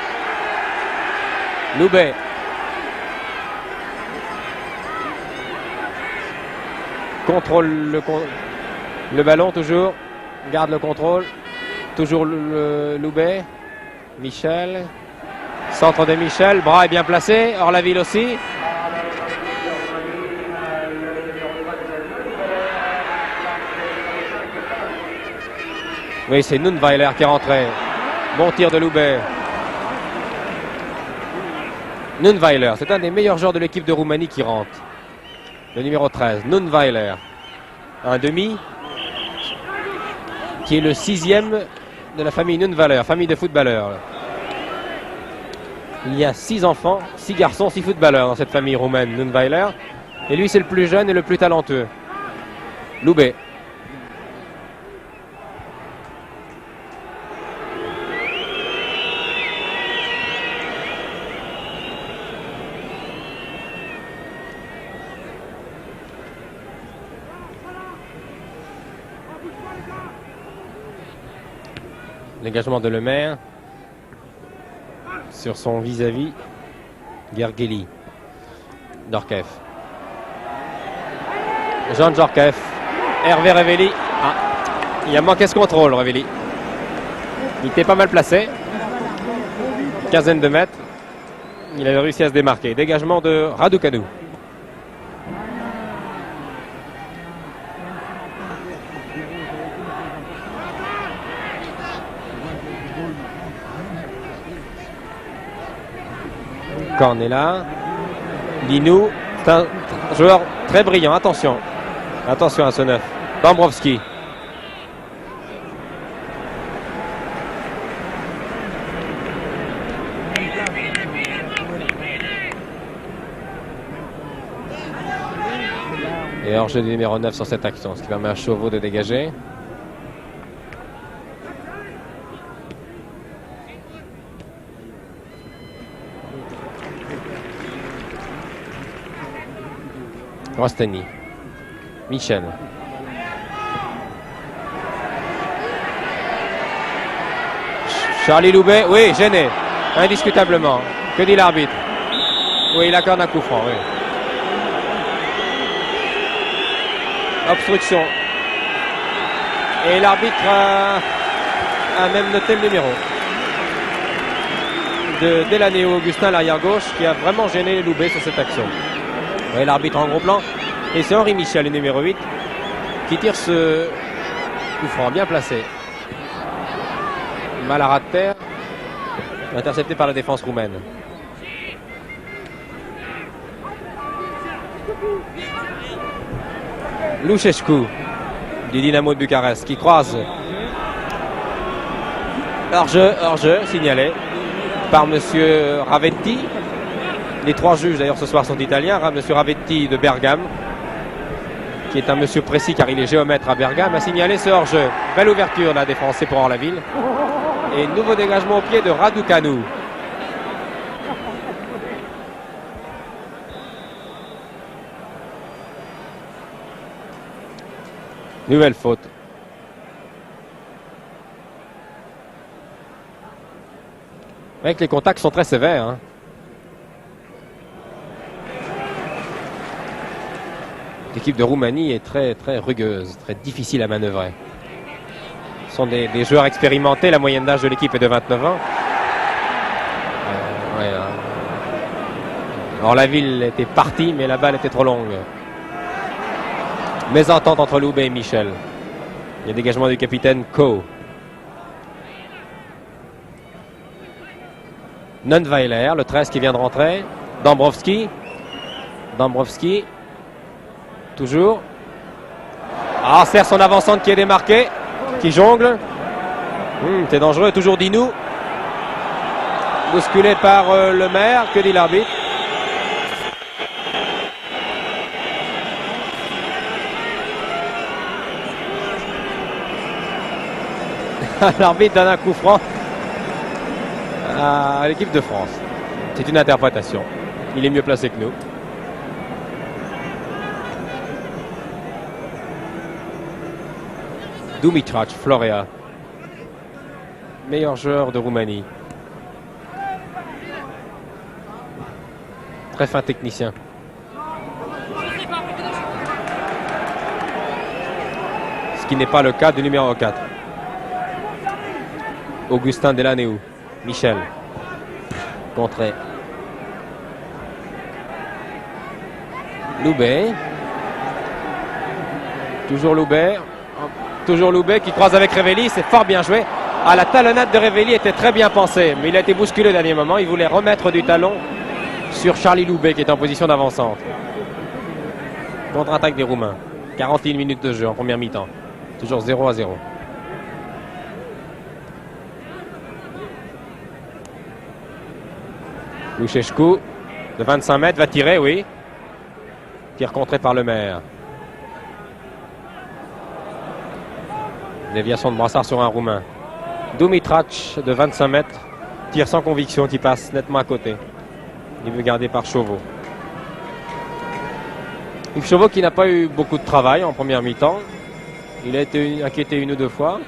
Loubet. Contrôle le ballon toujours, garde le contrôle, toujours le Loubet. Michel, centre de Michel, Bras est bien placé, Orlaville aussi. Oui, c'est Nunweiler qui est rentré. Bon tir de Loubet. Nunweiler, c'est un des meilleurs joueurs de l'équipe de Roumanie qui rentre. Le numéro 13, Nunweiler. Un demi qui est le 6e de la famille Nunweiler, famille de footballeurs. Il y a 6 enfants, 6 garçons, 6 footballeurs dans cette famille roumaine Nunweiler. Et lui, c'est le plus jeune et le plus talentueux. Loubet. L'engagement de Lemaire sur son vis-à-vis Gergely. Djorkaeff. Jean Djorkaeff. Hervé Révéli. Ah, il a manqué ce contrôle, Révéli. Il était pas mal placé. Quinzaine de mètres. Il avait réussi à se démarquer. Dégagement de Raducanu. Cornella, Linou, c'est un joueur très brillant, attention à ce 9, Dombrovskis. Et hors-jeu du numéro 9 sur cette action, ce qui permet à Chauveau de dégager. Rostani, Michel. Charlie Loubet, oui, gêné, indiscutablement. Que dit l'arbitre? Oui, il accorde un coup franc, oui. Obstruction. Et l'arbitre a même noté le numéro de Delanéo Augustin, l'arrière-gauche, qui a vraiment gêné Loubet sur cette action. Et l'arbitre en gros plan. Et c'est Henri Michel, le numéro 8, qui tire ce coup franc bien placé. mal à ras de terre, intercepté par la défense roumaine. Luchescu du Dynamo de Bucarest qui croise. Hors-jeu signalé par monsieur Ravetti. Les 3 juges d'ailleurs ce soir sont italiens. Monsieur Ravetti de Bergame, qui est un monsieur précis car il est géomètre à Bergame, a signalé ce hors-jeu. Belle ouverture de la défense pour Orlaville. Et nouveau dégagement au pied de Raducanu. Nouvelle faute. Avec les contacts sont très sévères. Hein. L'équipe de Roumanie est très rugueuse, très difficile à manœuvrer. Ce sont des joueurs expérimentés. La moyenne d'âge de l'équipe est de 29 ans. Alors la ville était partie, mais la balle était trop longue. Mésentente entre Loubet et Michel. Il y a dégagement du capitaine Ko. Nunweiler, le 13 qui vient de rentrer. Dambrovski. Toujours. Ah, sert son avançante qui est démarquée. Qui jongle. C'est dangereux. Toujours Dinou. Bousculé par le maire. Que dit l'arbitre? L'arbitre donne un coup franc à l'équipe de France. C'est une interprétation. Il est mieux placé que nous. Dumitrac, Florea. Meilleur joueur de Roumanie. Très fin technicien. Ce qui n'est pas le cas du numéro 4. Augustin Delaneu. Michel. Contré. Loubet. Toujours Loubet. Toujours Loubet qui croise avec Revelli. C'est fort bien joué. Ah, la talonnade de Revelli était très bien pensée. Mais il a été bousculé au dernier moment. Il voulait remettre du talon sur Charlie Loubet qui est en position d'avancante. Contre-attaque des Roumains. 41 minutes de jeu en première mi-temps. Toujours 0-0. Luchescu de 25 mètres va tirer, oui. Tir contré par le maire. Déviation de brassard sur un Roumain. Dumitrac de 25 mètres. Tir sans conviction qui passe nettement à côté. Il veut garder par Chauveau. Yves Chauveau qui n'a pas eu beaucoup de travail en première mi-temps. Il a été inquiété 1 ou 2 fois.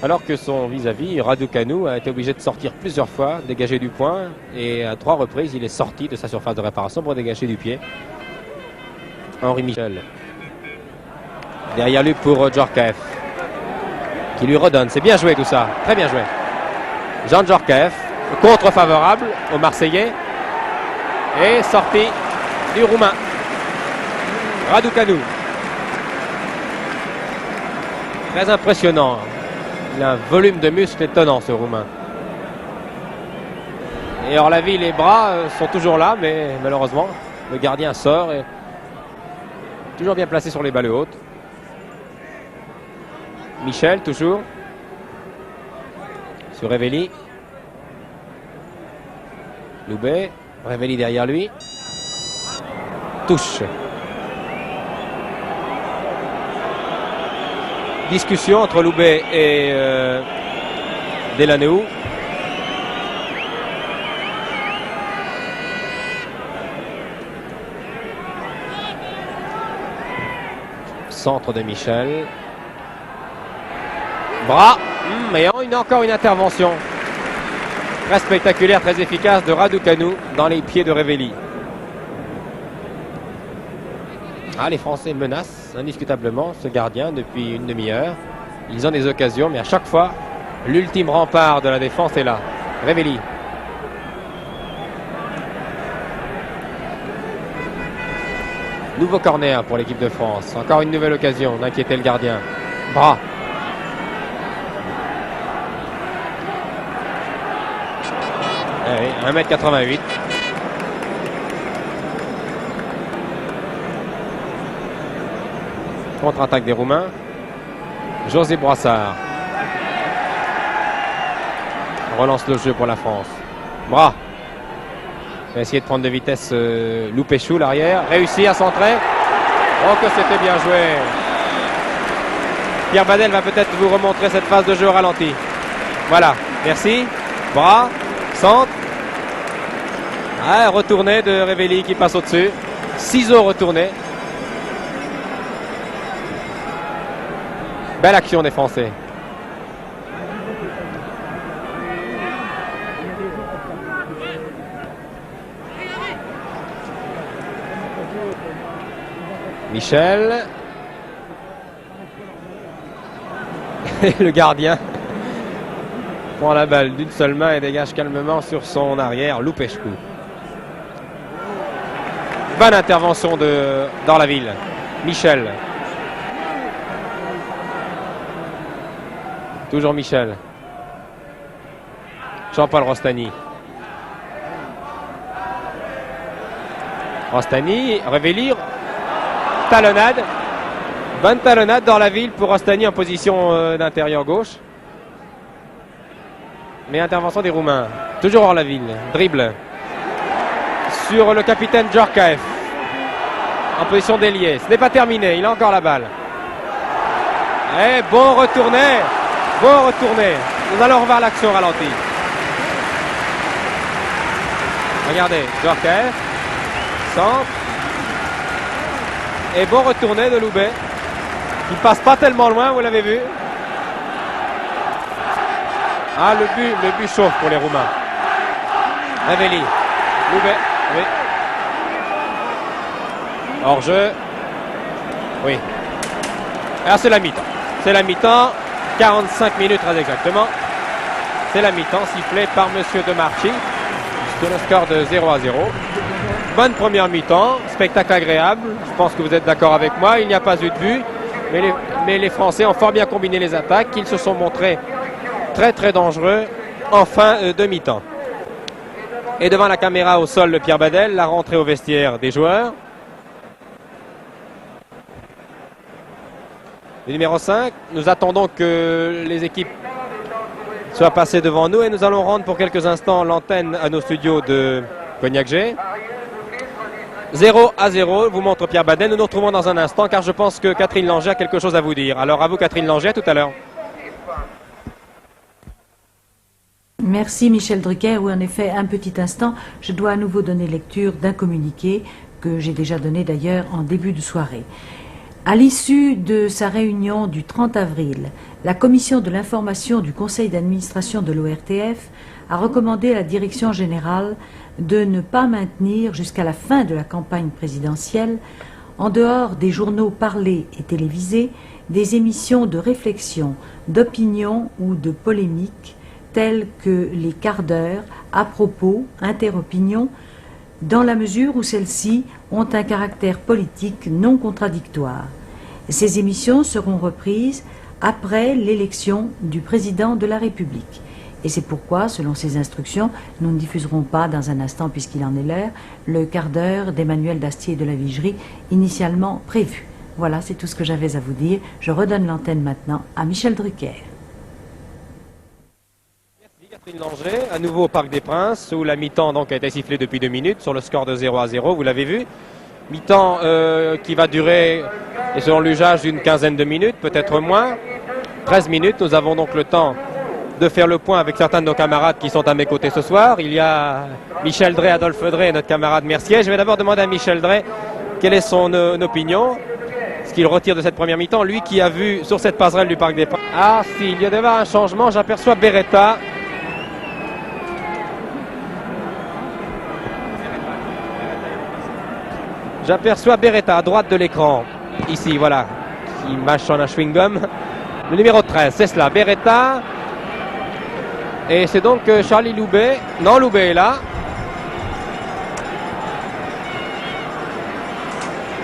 Alors que son vis-à-vis, Raducanu, a été obligé de sortir plusieurs fois, dégager du point. Et à 3 reprises, il est sorti de sa surface de réparation pour dégager du pied. Henri Michel. Derrière lui pour Djorkaeff. Qui lui redonne. C'est bien joué tout ça. Très bien joué. Jean Djorkaeff. Contre favorable aux Marseillais. Et sortie du Roumain. Raducanu. Très impressionnant. Il a un volume de muscles étonnant, ce Roumain. Et Orlaville, les bras sont toujours là, mais malheureusement, le gardien sort et toujours bien placé sur les balles hautes. Michel, toujours. Sur Revelli. Loubet. Revelli derrière lui. Touche. Discussion entre Loubet et Delaneu. Centre de Michel. Bras. Mais encore une intervention. Très spectaculaire, très efficace de Raducanu dans les pieds de Revelli. Ah, les Français menacent indiscutablement ce gardien depuis une demi-heure. Ils ont des occasions, mais à chaque fois, l'ultime rempart de la défense est là. Revelli. Nouveau corner pour l'équipe de France. Encore une nouvelle occasion d'inquiéter le gardien. Bras. Oui, 1m88. Contre-attaque des Roumains. José Boissard. On relance le jeu pour la France. Bras. Va essayer de prendre de vitesse Loupéchou, l'arrière. Réussi à centrer. Oh que c'était bien joué. Pierre Badel va peut-être vous remontrer cette phase de jeu au ralenti. Voilà, merci. Bras, centre. Ah, retourné de Révelli qui passe au-dessus. Ciseaux retourné. Belle action des Français. Michel. Et le gardien prend la balle d'une seule main et dégage calmement sur son arrière, Loupéchou. Bonne intervention dans la ville. Michel. Toujours Michel. Jean-Paul Rostani. Rostani, Révéli. Talonnade. Bonne talonnade dans la ville pour Rostani en position d'intérieur gauche. Mais intervention des Roumains. Toujours hors la ville. Dribble. Sur le capitaine Djorkaeff. En position d'ailier. Ce n'est pas terminé. Il a encore la balle. Et bon retourné. Bon retourné. Nous allons revoir l'action au ralenti. Regardez. Djorkaeff. Centre. Et bon retourné de Loubet. Il passe pas tellement loin, vous l'avez vu. Ah, le but chauffe pour les Roumains. Révéli. Loubet. Oui. Hors-jeu. Oui. Alors c'est la mi-temps. C'est la mi-temps. 45 minutes très exactement. C'est la mi-temps sifflée par Monsieur Demarchi. Sur le score de 0-0. Bonne première mi-temps. Spectacle agréable. Je pense que vous êtes d'accord avec moi. Il n'y a pas eu de but. Mais les Français ont fort bien combiné les attaques. Ils se sont montrés très très dangereux en fin de mi-temps. Et devant la caméra au sol, le Pierre Badel, la rentrée au vestiaire des joueurs. Le numéro 5, nous attendons que les équipes soient passées devant nous et nous allons rendre pour quelques instants l'antenne à nos studios de Cognac-G. 0-0, vous montre Pierre Badel. Nous nous retrouvons dans un instant car je pense que Catherine Langer a quelque chose à vous dire. Alors à vous Catherine Langer, tout à l'heure. Merci Michel Drucker. Oui, en effet, un petit instant, je dois à nouveau donner lecture d'un communiqué que j'ai déjà donné d'ailleurs en début de soirée. À l'issue de sa réunion du 30 avril, la commission de l'information du conseil d'administration de l'ORTF a recommandé à la direction générale de ne pas maintenir jusqu'à la fin de la campagne présidentielle, en dehors des journaux parlés et télévisés, des émissions de réflexion, d'opinion ou de polémique, telles que les quarts d'heure, à propos, interopinion, dans la mesure où celles-ci ont un caractère politique non contradictoire. Ces émissions seront reprises après l'élection du président de la République. Et c'est pourquoi, selon ces instructions, nous ne diffuserons pas dans un instant, puisqu'il en est l'heure, le quart d'heure d'Emmanuel Dastier et de la Vigerie, initialement prévu. Voilà, c'est tout ce que j'avais à vous dire. Je redonne l'antenne maintenant à Michel Drucker. Catherine Langer, à nouveau au Parc des Princes, où la mi-temps donc a été sifflée depuis 2 minutes sur le score de 0-0, vous l'avez vu. Mi-temps qui va durer, et selon l'usage, d'une quinzaine de minutes, peut-être moins. 13 minutes, nous avons donc le temps de faire le point avec certains de nos camarades qui sont à mes côtés ce soir. Il y a Michel Drey, Adolphe Drey et notre camarade Mercier. Je vais d'abord demander à Michel Drey quelle est son opinion, ce qu'il retire de cette première mi-temps. Lui qui a vu sur cette passerelle du Parc des Princes. Ah si, il y a déjà un changement, j'aperçois Beretta. J'aperçois Beretta à droite de l'écran. Ici, voilà, qui mâche en un chewing-gum. Le numéro 13, c'est cela, Beretta. Et c'est donc Charlie Loubet. Non, Loubet est là.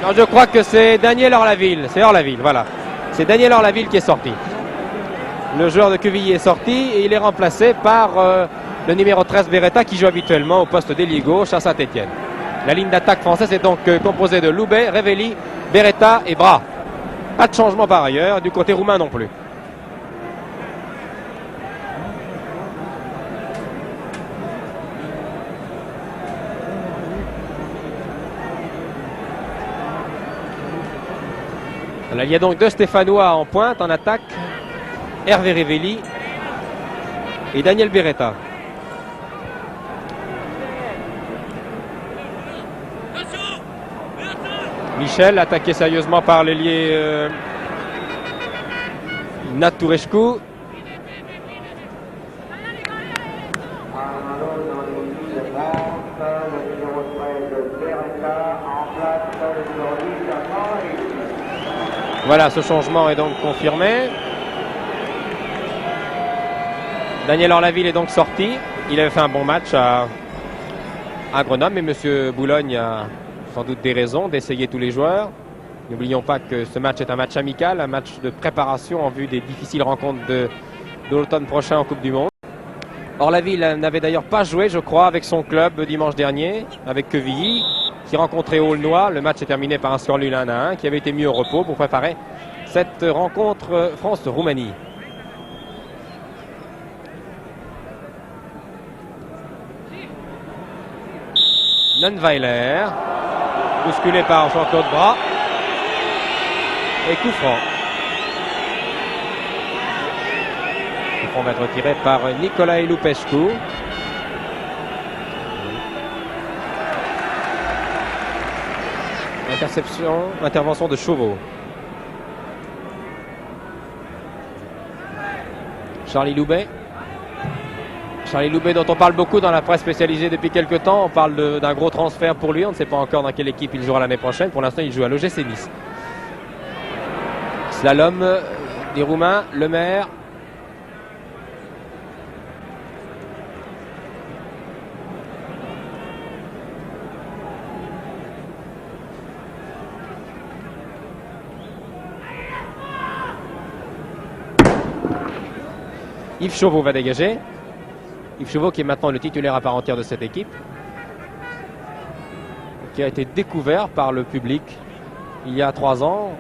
Non, je crois que c'est Daniel Orlaville. C'est Orlaville, voilà. C'est Daniel Orlaville qui est sorti. Le joueur de Quevilly est sorti et il est remplacé par le numéro 13 Beretta qui joue habituellement au poste d'ailier gauche à Saint-Etienne. La ligne d'attaque française est donc composée de Loubet, Révelli, Beretta et Bras. Pas de changement par ailleurs, du côté roumain non plus. Là, il y a donc deux Stéphanois en pointe, en attaque. Hervé Révelli et Daniel Beretta. Michel, attaqué sérieusement par l'ailier Naturescu. Voilà, ce changement est donc confirmé. Daniel Orlaville est donc sorti. Il avait fait un bon match à Grenoble, mais M. Boulogne a sans doute des raisons d'essayer tous les joueurs. N'oublions pas que ce match est un match amical, un match de préparation en vue des difficiles rencontres de l'automne prochain en Coupe du Monde. Orlaville n'avait d'ailleurs pas joué, je crois, avec son club dimanche dernier, avec Quevilly, qui rencontrait Aulnois. Le match est terminé par un score nul 1-1, qui avait été mis au repos pour préparer cette rencontre France-Roumanie. Nunweiler, bousculé par Jean-Claude Bras. Et coup franc. Coup franc va être retiré par Nicolae Lupescu. Intervention de Chauveau. Charlie Loubet. Charlie Loubet dont on parle beaucoup dans la presse spécialisée depuis quelques temps. On parle d'un gros transfert pour lui. On ne sait pas encore dans quelle équipe il jouera l'année prochaine. Pour l'instant, il joue à l'OGC Nice. Slalom des Roumains, Lemaire. Yves Chauveau va dégager. Yves Chauveau qui est maintenant le titulaire à part entière de cette équipe, qui a été découvert par le public il y a 3 ans.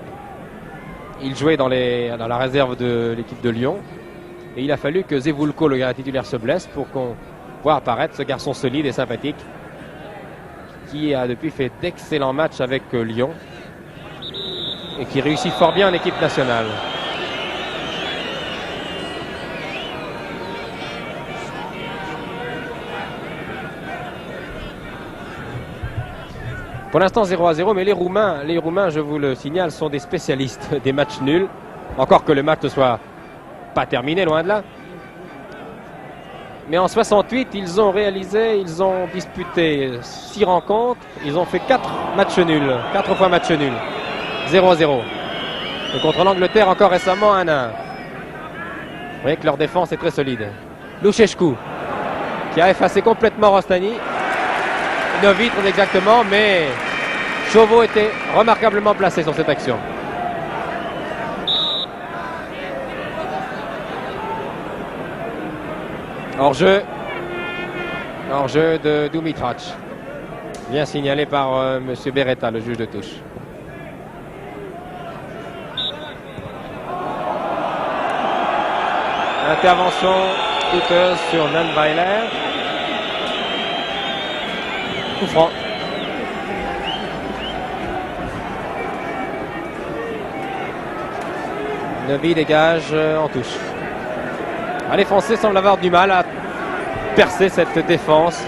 Il jouait dans la réserve de l'équipe de Lyon et il a fallu que Zevulko, le gardien titulaire, se blesse pour qu'on voit apparaître ce garçon solide et sympathique qui a depuis fait d'excellents matchs avec Lyon et qui réussit fort bien en équipe nationale. Pour l'instant 0-0, mais les Roumains, je vous le signale, sont des spécialistes des matchs nuls. Encore que le match ne soit pas terminé, loin de là. Mais en 68, ils ont disputé 6 rencontres. Ils ont fait 4 matchs nuls, 4 fois match nul. 0-0. Et contre l'Angleterre, encore récemment, 1-1. Vous voyez que leur défense est très solide. Louchescu, qui a effacé complètement Rostani. 9 vitres exactement, mais Chauveau était remarquablement placé sur cette action. Hors-jeu de Dumitrac, bien signalé par M. Beretta, le juge de touche. Intervention douteuse sur Nunweiler. Coup franc. Neuvy dégage en touche. Les Français semblent avoir du mal à percer cette défense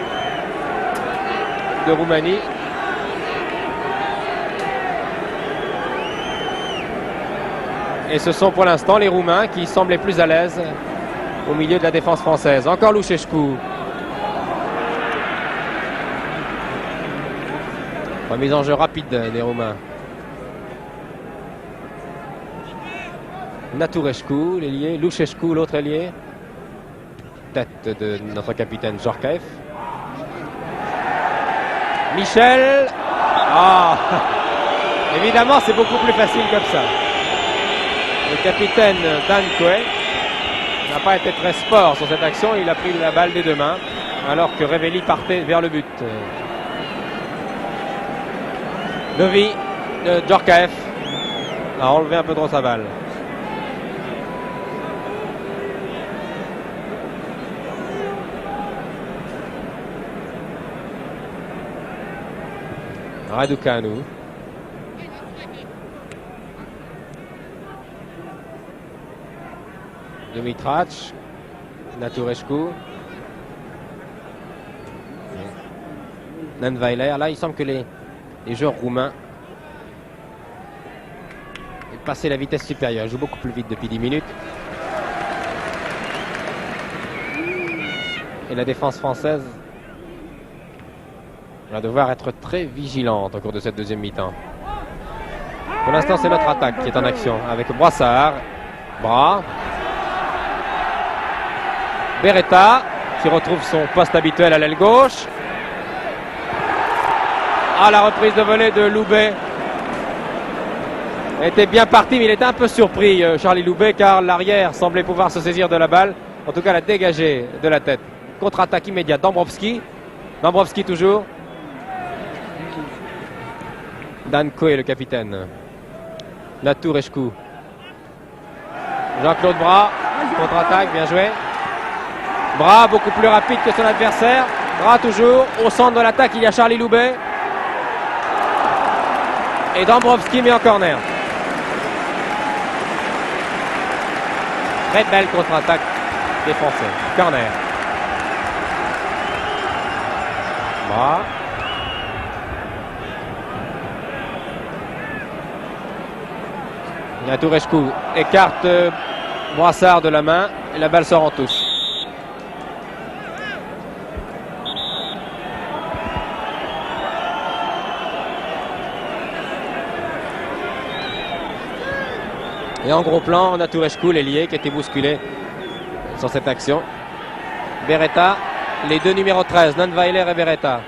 de Roumanie. Et ce sont pour l'instant les Roumains qui semblent les plus à l'aise au milieu de la défense française. Encore Louchescu. Remise en jeu rapide des Roumains. Naturescu, l'ailier. Louchescu, l'autre ailier. Tête de notre capitaine Djorkaeff. Michel. Ah, évidemment, c'est beaucoup plus facile comme ça. Le capitaine Dan Coe n'a pas été très sport sur cette action. Il a pris la balle des deux mains alors que Revelli partait vers le but. Novi de Djorkaeff a enlevé un peu trop sa balle. Raducanu. Dumitrac. Naturescu. Nanweiler. Là, il semble que les joueurs roumains aient passé la vitesse supérieure. Ils jouent beaucoup plus vite depuis 10 minutes. Et la défense française va devoir être très vigilante au cours de cette deuxième mi-temps. Pour l'instant, c'est notre attaque qui est en action avec Broissard, Bras, Beretta qui retrouve son poste habituel à l'aile gauche. Ah, la reprise de volée de Loubet était bien parti, mais il était un peu surpris, Charlie Loubet, car l'arrière semblait pouvoir se saisir de la balle. En tout cas, la dégager de la tête. Contre-attaque immédiate, Dambrovski. Dambrovski toujours. Dan Coe, le capitaine. Naturescu. Jean-Claude Bras. Contre-attaque, bien joué. Bras, beaucoup plus rapide que son adversaire. Bras toujours. Au centre de l'attaque, il y a Charlie Loubet. Et Dambrovski met en corner. Très belle contre-attaque des Français. Corner. Bras. Naturescu écarte Broissard de la main et la balle sort en touche. Et en gros plan, Naturescu, l'ailier qui a été bousculé sur cette action. Beretta, les deux numéros 13, Nanweiler et Beretta.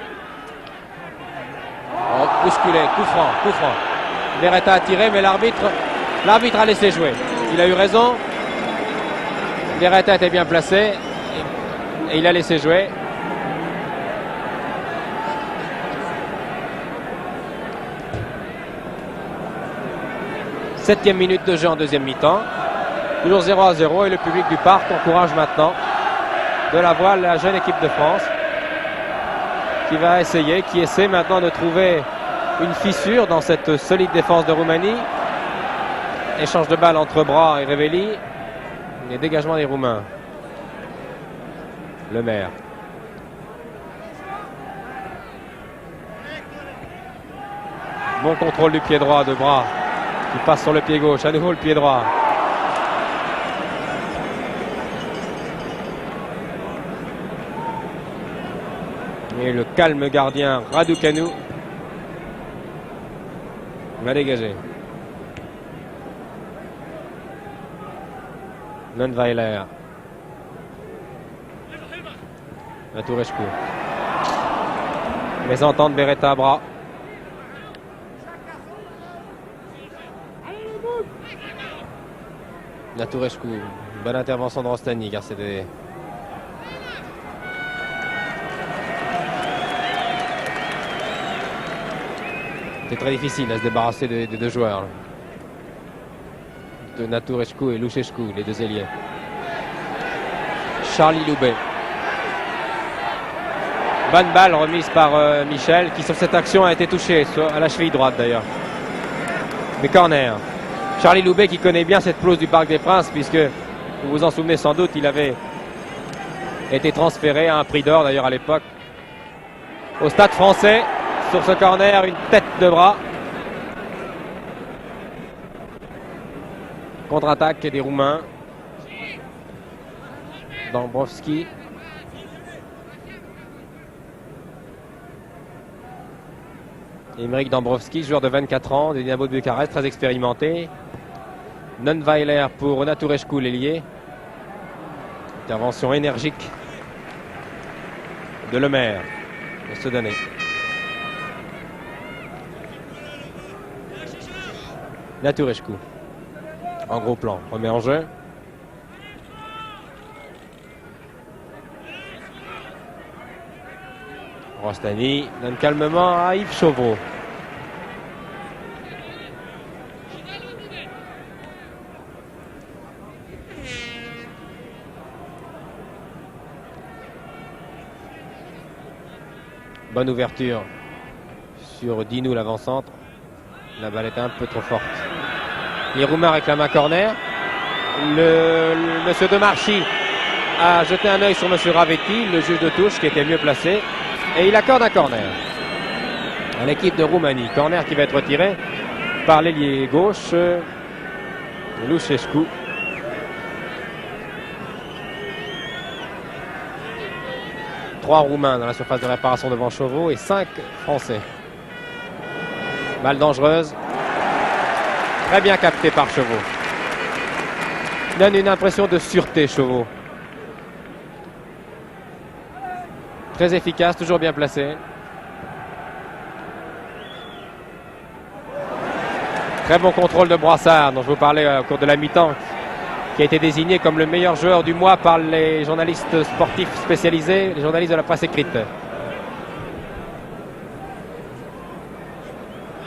Oh, bousculé, coup franc. Beretta a tiré, mais l'arbitre a laissé jouer. Il a eu raison. Beretta était bien placé et il a laissé jouer. Septième minute de jeu en deuxième mi-temps. Toujours 0-0 et le public du parc encourage maintenant de la voile la jeune équipe de France qui essaie maintenant de trouver une fissure dans cette solide défense de Roumanie. Échange de balles entre Bras et Revelli. Les dégagements des Roumains. Le maire. Bon contrôle du pied droit de Bras qui passe sur le pied gauche. À nouveau le pied droit. Et le calme gardien Raducanu va dégager. Nanweiler. Naturescu. Mésentente Beretta Bras. Naturescu. Bonne intervention de Rostani car c'était... C'est très difficile à se débarrasser des deux joueurs. Là. De Naturescu et Luchescu, les deux ailiers. Charlie Loubet. Bonne balle remise par Michel, qui sur cette action a été touché, à la cheville droite d'ailleurs. Mais corner. Charlie Loubet qui connaît bien cette pelouse du Parc des Princes, puisque, vous vous en souvenez sans doute, il avait été transféré à un prix d'or d'ailleurs à l'époque. Au Stade Français, sur ce corner, une tête de Bras. Contre-attaque des Roumains. Dambrovski. Aymeric Dambrovski, joueur de 24 ans, de Dynamo de Bucarest, très expérimenté. Nanweiler pour Naturescu, l'ailier. Intervention énergique de Lemaire pour se donner. Naturescu. En gros plan, remet en jeu. Rostani donne calmement à Yves Chauveau. Bonne ouverture sur Dinou, l'avant-centre. La balle était un peu trop forte. Les Roumains réclament un corner. Le monsieur Demarchi a jeté un œil sur monsieur Ravetti, le juge de touche qui était mieux placé. Et il accorde un corner à l'équipe de Roumanie. Corner qui va être retiré par l'ailier gauche, Luchescu. Trois Roumains dans la surface de réparation devant Chauveau et 5 Français. Balle dangereuse. Très bien capté par Chauveau. Il donne une impression de sûreté, Chauveau. Très efficace, toujours bien placé. Très bon contrôle de Brassard, dont je vous parlais au cours de la mi-temps, qui a été désigné comme le meilleur joueur du mois par les journalistes sportifs spécialisés, les journalistes de la presse écrite.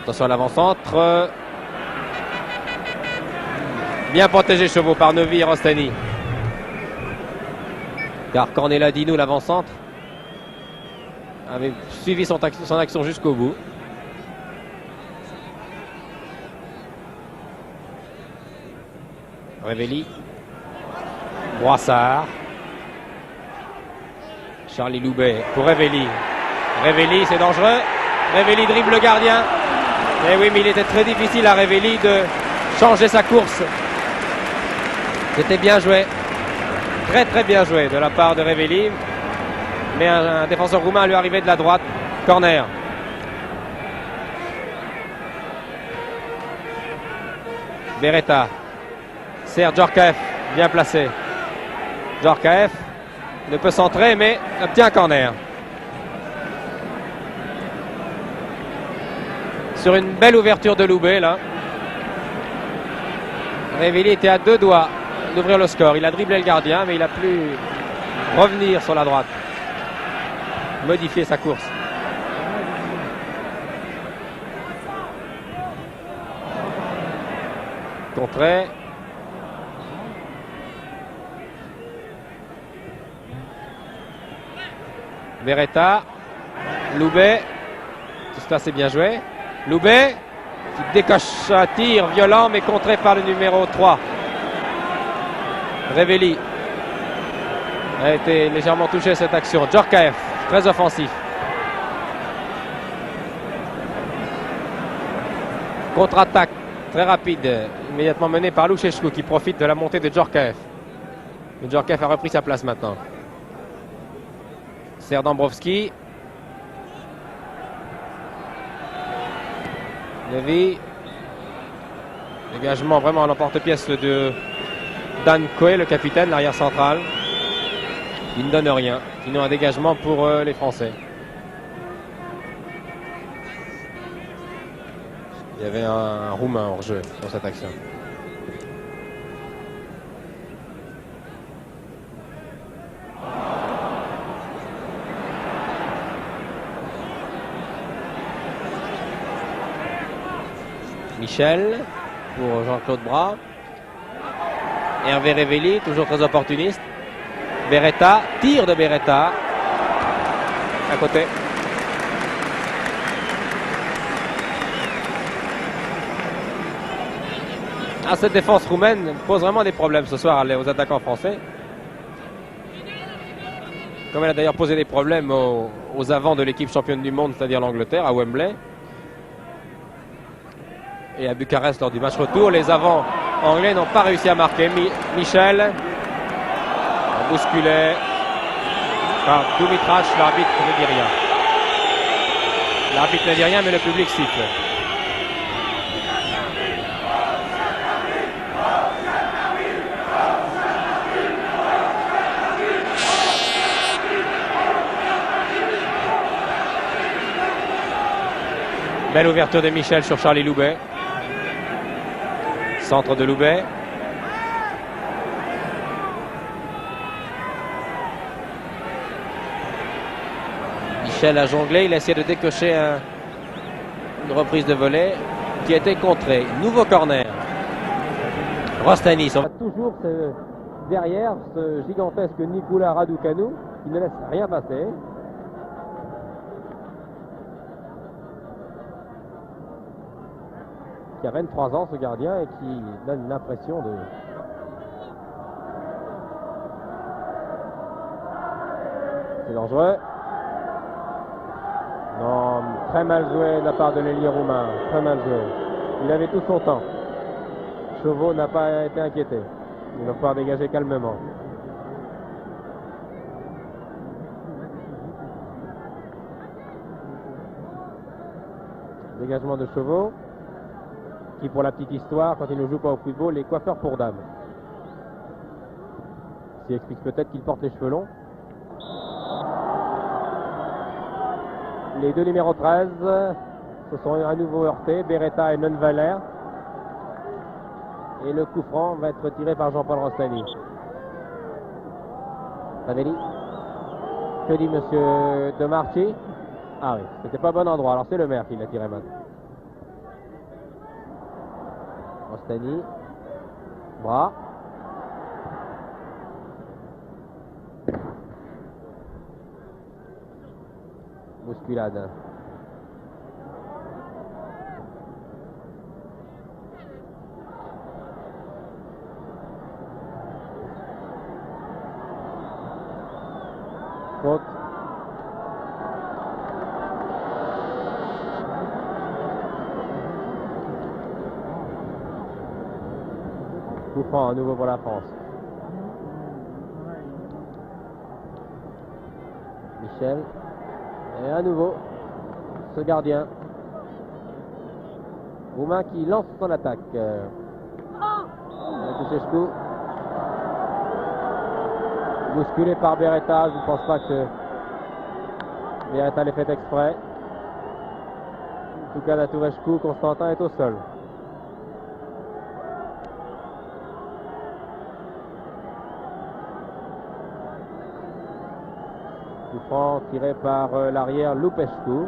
Attention à l'avant-centre. Bien protégé Chauveau par Novi et Rostani. Car Cornéla Dinou, l'avant-centre, avait suivi son action jusqu'au bout. Révelli. Brassard. Charlie Loubet pour Révelli. Révelli, c'est dangereux. Révelli dribble le gardien. Et oui, mais il était très difficile à Révelli de changer sa course. C'était bien joué. Très très bien joué de la part de Révelli. Mais un défenseur roumain lui arrivait de la droite. Corner. Beretta. Serge Djorkaeff, bien placé. Djorkaeff ne peut centrer, mais obtient un corner. Sur une belle ouverture de Loubet, là. Révelli était à 2 doigts d'ouvrir le score. Il a dribblé le gardien, mais il a pu revenir sur la droite. Modifier sa course. Contré. Beretta, Loubet, tout cela c'est bien joué. Loubet qui décoche un tir violent mais contré par le numéro 3. Révelli a été légèrement touché cette action. Djorkaeff, très offensif. Contre-attaque très rapide, immédiatement menée par Luchescu qui profite de la montée de Djorkaeff. Djorkaeff a repris sa place maintenant. Serdambrovski. Levy. Dégagement vraiment à l'emporte-pièce de Dan Coe, le capitaine, l'arrière central. Il ne donne rien. Sinon un dégagement pour les Français. Il y avait un Roumain hors jeu sur cette action. Michel pour Jean-Claude Bras. Hervé Révelli, toujours très opportuniste. Beretta, tir de Beretta. À côté. Cette défense roumaine pose vraiment des problèmes ce soir aux attaquants français. Comme elle a d'ailleurs posé des problèmes aux avants de l'équipe championne du monde, c'est-à-dire l'Angleterre, à Wembley. Et à Bucarest lors du match retour, les avants anglais n'ont pas réussi à marquer. Michel, bousculé par Dumitrash, l'arbitre ne dit rien. L'arbitre ne dit rien, mais le public siffle. Belle ouverture de Michel sur Charlie Loubet. Centre de Loubet. Michel a jonglé, il a essayé de décocher une reprise de volée qui a été contrée. Nouveau corner. Rostanis. On va toujours derrière ce gigantesque Nikola Raducanu qui ne laisse rien passer. Qui a 23 ans, ce gardien, et qui donne l'impression de... C'est dangereux. Non, très mal joué de la part de l'ailier roumain. Très mal joué. Il avait tout son temps. Chauveau n'a pas été inquiété. Il va pouvoir dégager calmement. Dégagement de Chauveau, qui, pour la petite histoire, quand il ne joue pas au football, est coiffeur pour dames. Ce qui explique peut-être qu'il porte les cheveux longs. Les deux numéros 13 se sont à nouveau heurtés, Beretta et Nunvaler. Et le coup franc va être tiré par Jean-Paul Rostani. Savelli. Que dit monsieur De Marchi? Ah oui, c'était pas bon endroit. Alors c'est le maire qui l'a tiré maintenant. Rostani. Bras. Bousculade. Faute. Coup franc à nouveau pour la France. Michel. Et à nouveau, ce gardien roumain qui lance son attaque. Tuchescu. Bousculé par Beretta. Je ne pense pas que Beretta l'ait fait exprès. En tout cas, Naturescu, Constantin est au sol. Coup franc tiré par l'arrière Lupescu.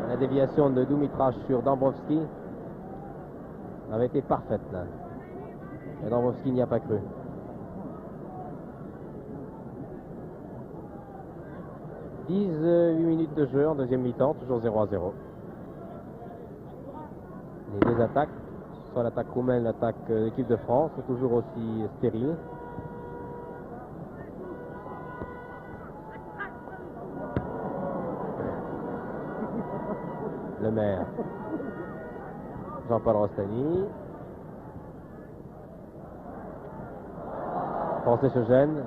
La déviation de Dumitrash sur Dambrovski avait été parfaite là. Et Dambrovski n'y a pas cru. « 18 minutes de jeu en deuxième mi-temps, toujours 0-0. Les deux attaques, soit l'attaque roumaine, l'attaque de l'équipe de France, sont toujours aussi stériles. Le maire. Jean-Paul Rostani. Français se gêne.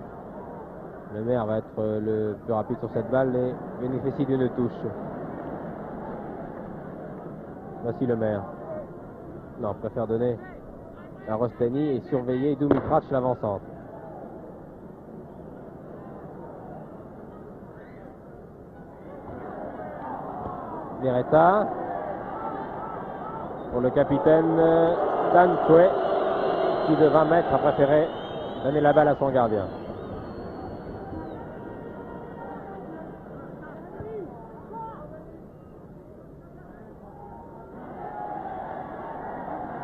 Le maire va être le plus rapide sur cette balle et bénéficie d'une touche. Voici le maire. Non, préfère donner à Rostani et surveiller Dumitrash l'avancante. Beretta. Pour le capitaine Dan Coué, qui de 20 mètres a préféré donner la balle à son gardien.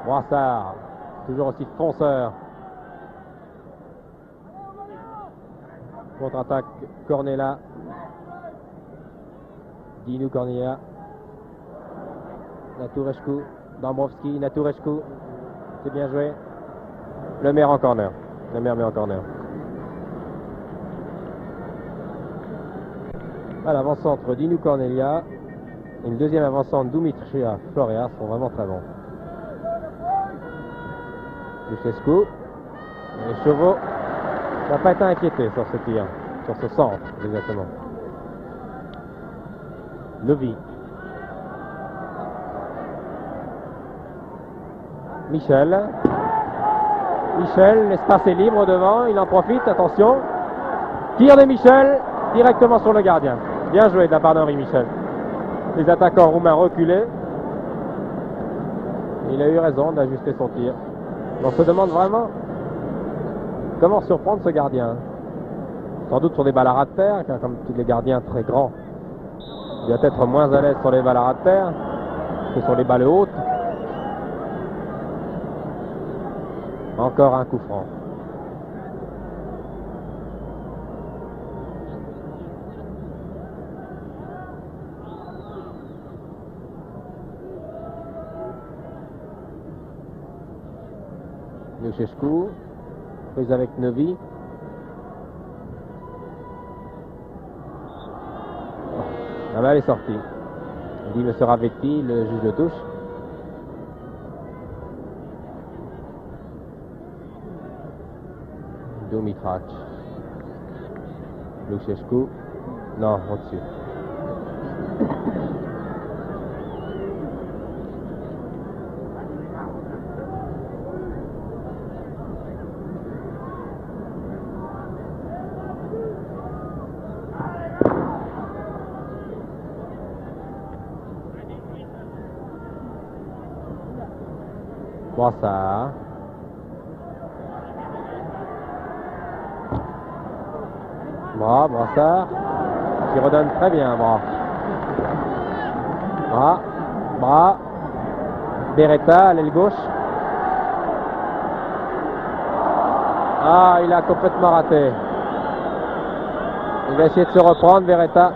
Brassard, toujours aussi fonceur. Contre-attaque Cornella. Dinu Cornella. Naturescu. Dambrovski, Naturescu. C'est bien joué. Le maire en corner. Le maire met en corner. À l'avant-centre, Dinu Cornelia. Une deuxième avant-centre, Dumitria Florea, sont vraiment très bons. Tuchescu. Et Chauveau n'a pas été inquiété sur ce tir. Sur ce centre, exactement. Levi. Michel. Michel, l'espace est libre devant, il en profite, attention. Tir de Michel, directement sur le gardien. Bien joué de la part d'Henri Michel. Les attaquants roumains reculés. Il a eu raison d'ajuster son tir. On se demande vraiment comment surprendre ce gardien? Sans doute sur des balles à ras de terre, car comme tous les gardiens très grands, il doit être moins à l'aise sur les balles à ras de terre que sur les balles hautes. Encore un coup franc. Luchescu, prise avec Novi. La balle est sortie. Il dit M. Ravetti, le juge de touche. Dumitrac. Luchescu. Non, au-dessus. Brassard. Brassard qui redonne très bien. Beretta à l'aile gauche. Ah, il a complètement raté. Il va essayer de se reprendre, Beretta.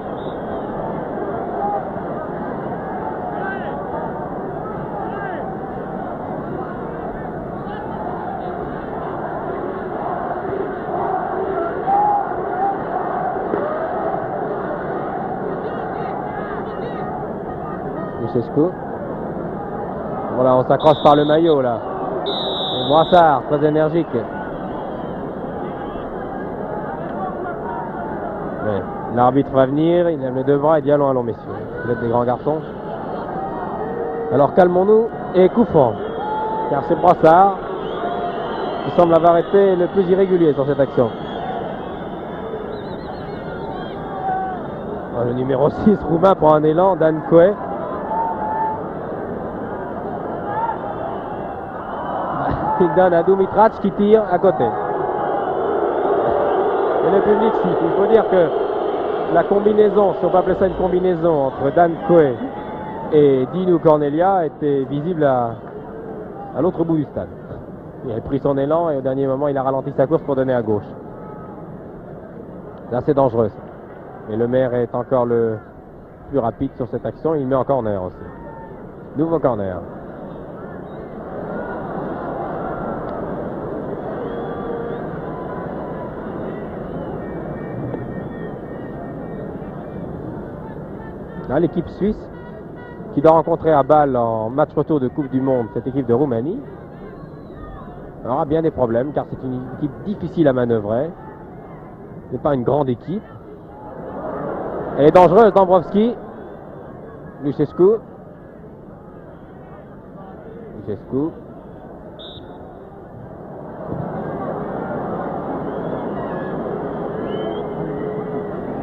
Voilà, on s'accroche par le maillot là. Et Brassard, très énergique. L'arbitre va venir, il lève les deux bras et dit allons, messieurs. Vous êtes des grands garçons. Alors calmons-nous et coup franc. Car c'est Brassard qui semble avoir été le plus irrégulier sur cette action. Le numéro 6 roumain prend un élan, Dan Coe. Il donne à Dumitrac qui tire à côté. Et le public siffle. Il faut dire que la combinaison, si on peut appeler ça une combinaison, entre Dan Coe et Dinu Cornelia était visible à l'autre bout du stade. Il a pris son élan et au dernier moment il a ralenti sa course pour donner à gauche. C'est assez dangereux ça. Mais le maire est encore le plus rapide sur cette action. Il met en corner aussi. Nouveau corner. Là, l'équipe suisse qui doit rencontrer à Bâle en match retour de Coupe du Monde cette équipe de Roumanie aura bien des problèmes car c'est une équipe difficile à manœuvrer. Ce n'est pas une grande équipe. Elle est dangereuse, Dombrovski. Luchescu.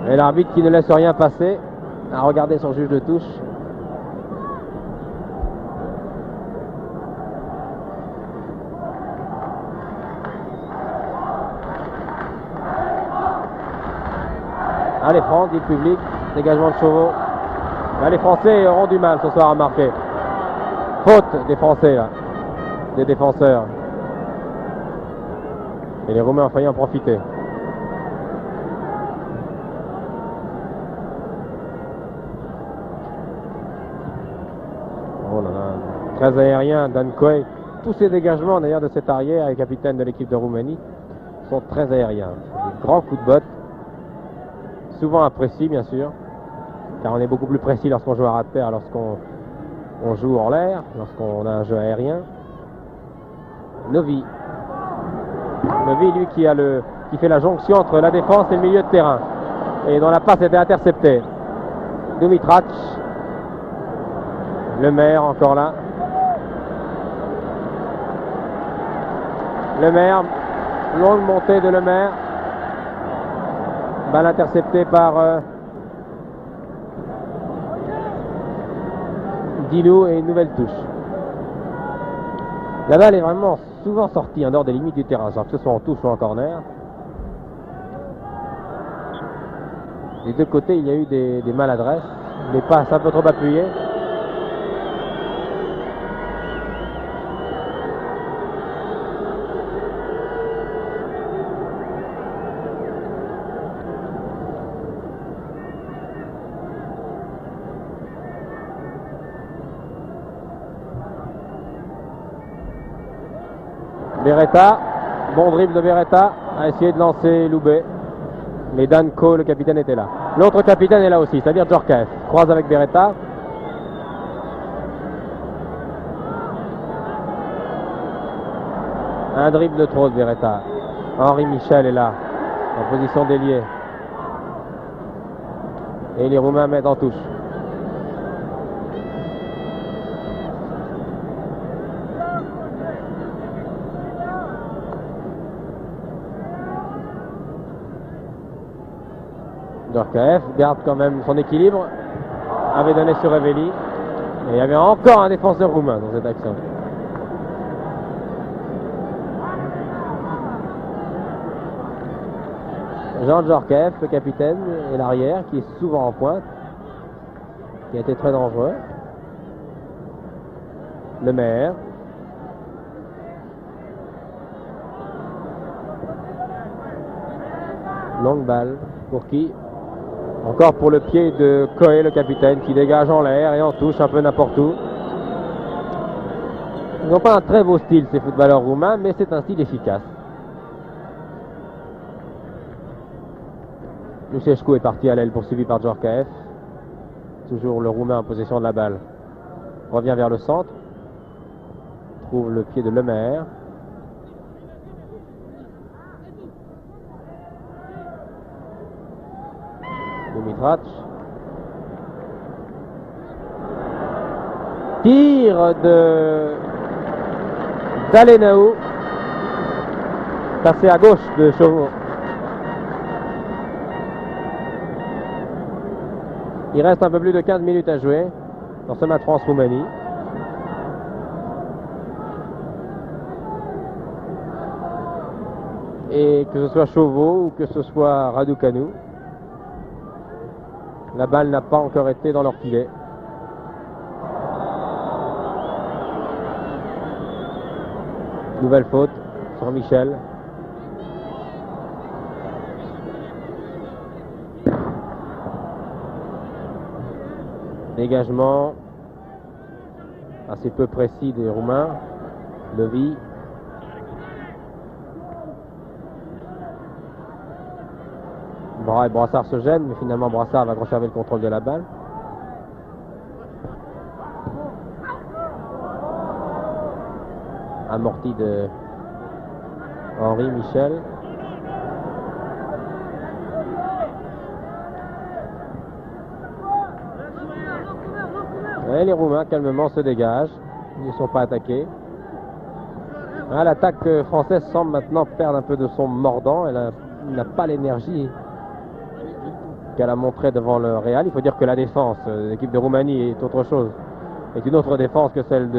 Et l'arbitre qui ne laisse rien passer, à regarder son juge de touche. Allez France, dit le public, dégagement de chevaux. Là, les Français auront du mal ce soir à marquer. Faute des Français là, des défenseurs. Et les Roumains ont failli en profiter. Oh là là, très aérien, Dan Coe. Tous ces dégagements d'ailleurs de cet arrière, et capitaine de l'équipe de Roumanie, sont très aériens. Des grands coups de botte. Souvent imprécis bien sûr, car on est beaucoup plus précis lorsqu'on joue à ras de terre, lorsqu'on joue en l'air, lorsqu'on a un jeu aérien. Novi, lui qui fait la jonction entre la défense et le milieu de terrain, et dont la passe était interceptée. Dumitrac, le maire encore là. Le maire, longue montée de le maire. Balle interceptée par Dinu et une nouvelle touche. La balle est vraiment souvent sorti en dehors des limites du terrain, que ce soit en touche ou en corner. Des deux côtés, il y a eu des maladresses, des passes un peu trop appuyées. Beretta, bon dribble de Beretta, a essayé de lancer Loubet. Mais Danko, le capitaine, était là. L'autre capitaine est là aussi, c'est-à-dire Djorkaeff. Croise avec Beretta. Un dribble de trop de Beretta. Henri Michel est là, en position d'ailier. Et les Roumains mettent en touche. Djorkaeff garde quand même son équilibre, avait donné sur Revelli, et il y avait encore un défenseur roumain dans cette action. Jean Djorkaeff, le capitaine, et l'arrière, qui est souvent en pointe, qui a été très dangereux. Le maire. Longue balle, pour qui? Encore pour le pied de Coé, le capitaine, qui dégage en l'air et en touche un peu n'importe où. Ils n'ont pas un très beau style, ces footballeurs roumains, mais c'est un style efficace. Lucescu est parti à l'aile, poursuivi par Djorkaeff. Toujours le Roumain en possession de la balle. Revient vers le centre. Trouve le pied de Lemaire. Dimitrac. Tir de Dalenau. Passé à gauche de Chauveau. Il reste un peu plus de 15 minutes à jouer dans ce match France-Roumanie. Et que ce soit Chauveau ou que ce soit Raducanu, la balle n'a pas encore été dans leur filet. Nouvelle faute sur Michel. Dégagement assez peu précis des Roumains. Levi. Brassard se gêne, mais finalement Brassard va conserver le contrôle de la balle. Amorti de Henri Michel. Et les Roumains calmement se dégagent. Ils ne sont pas attaqués. L'attaque française semble maintenant perdre un peu de son mordant. Elle n'a pas l'énergie qu'elle a montré devant le Real. Il faut dire que la défense de l'équipe de Roumanie est autre chose. Est une autre défense que celle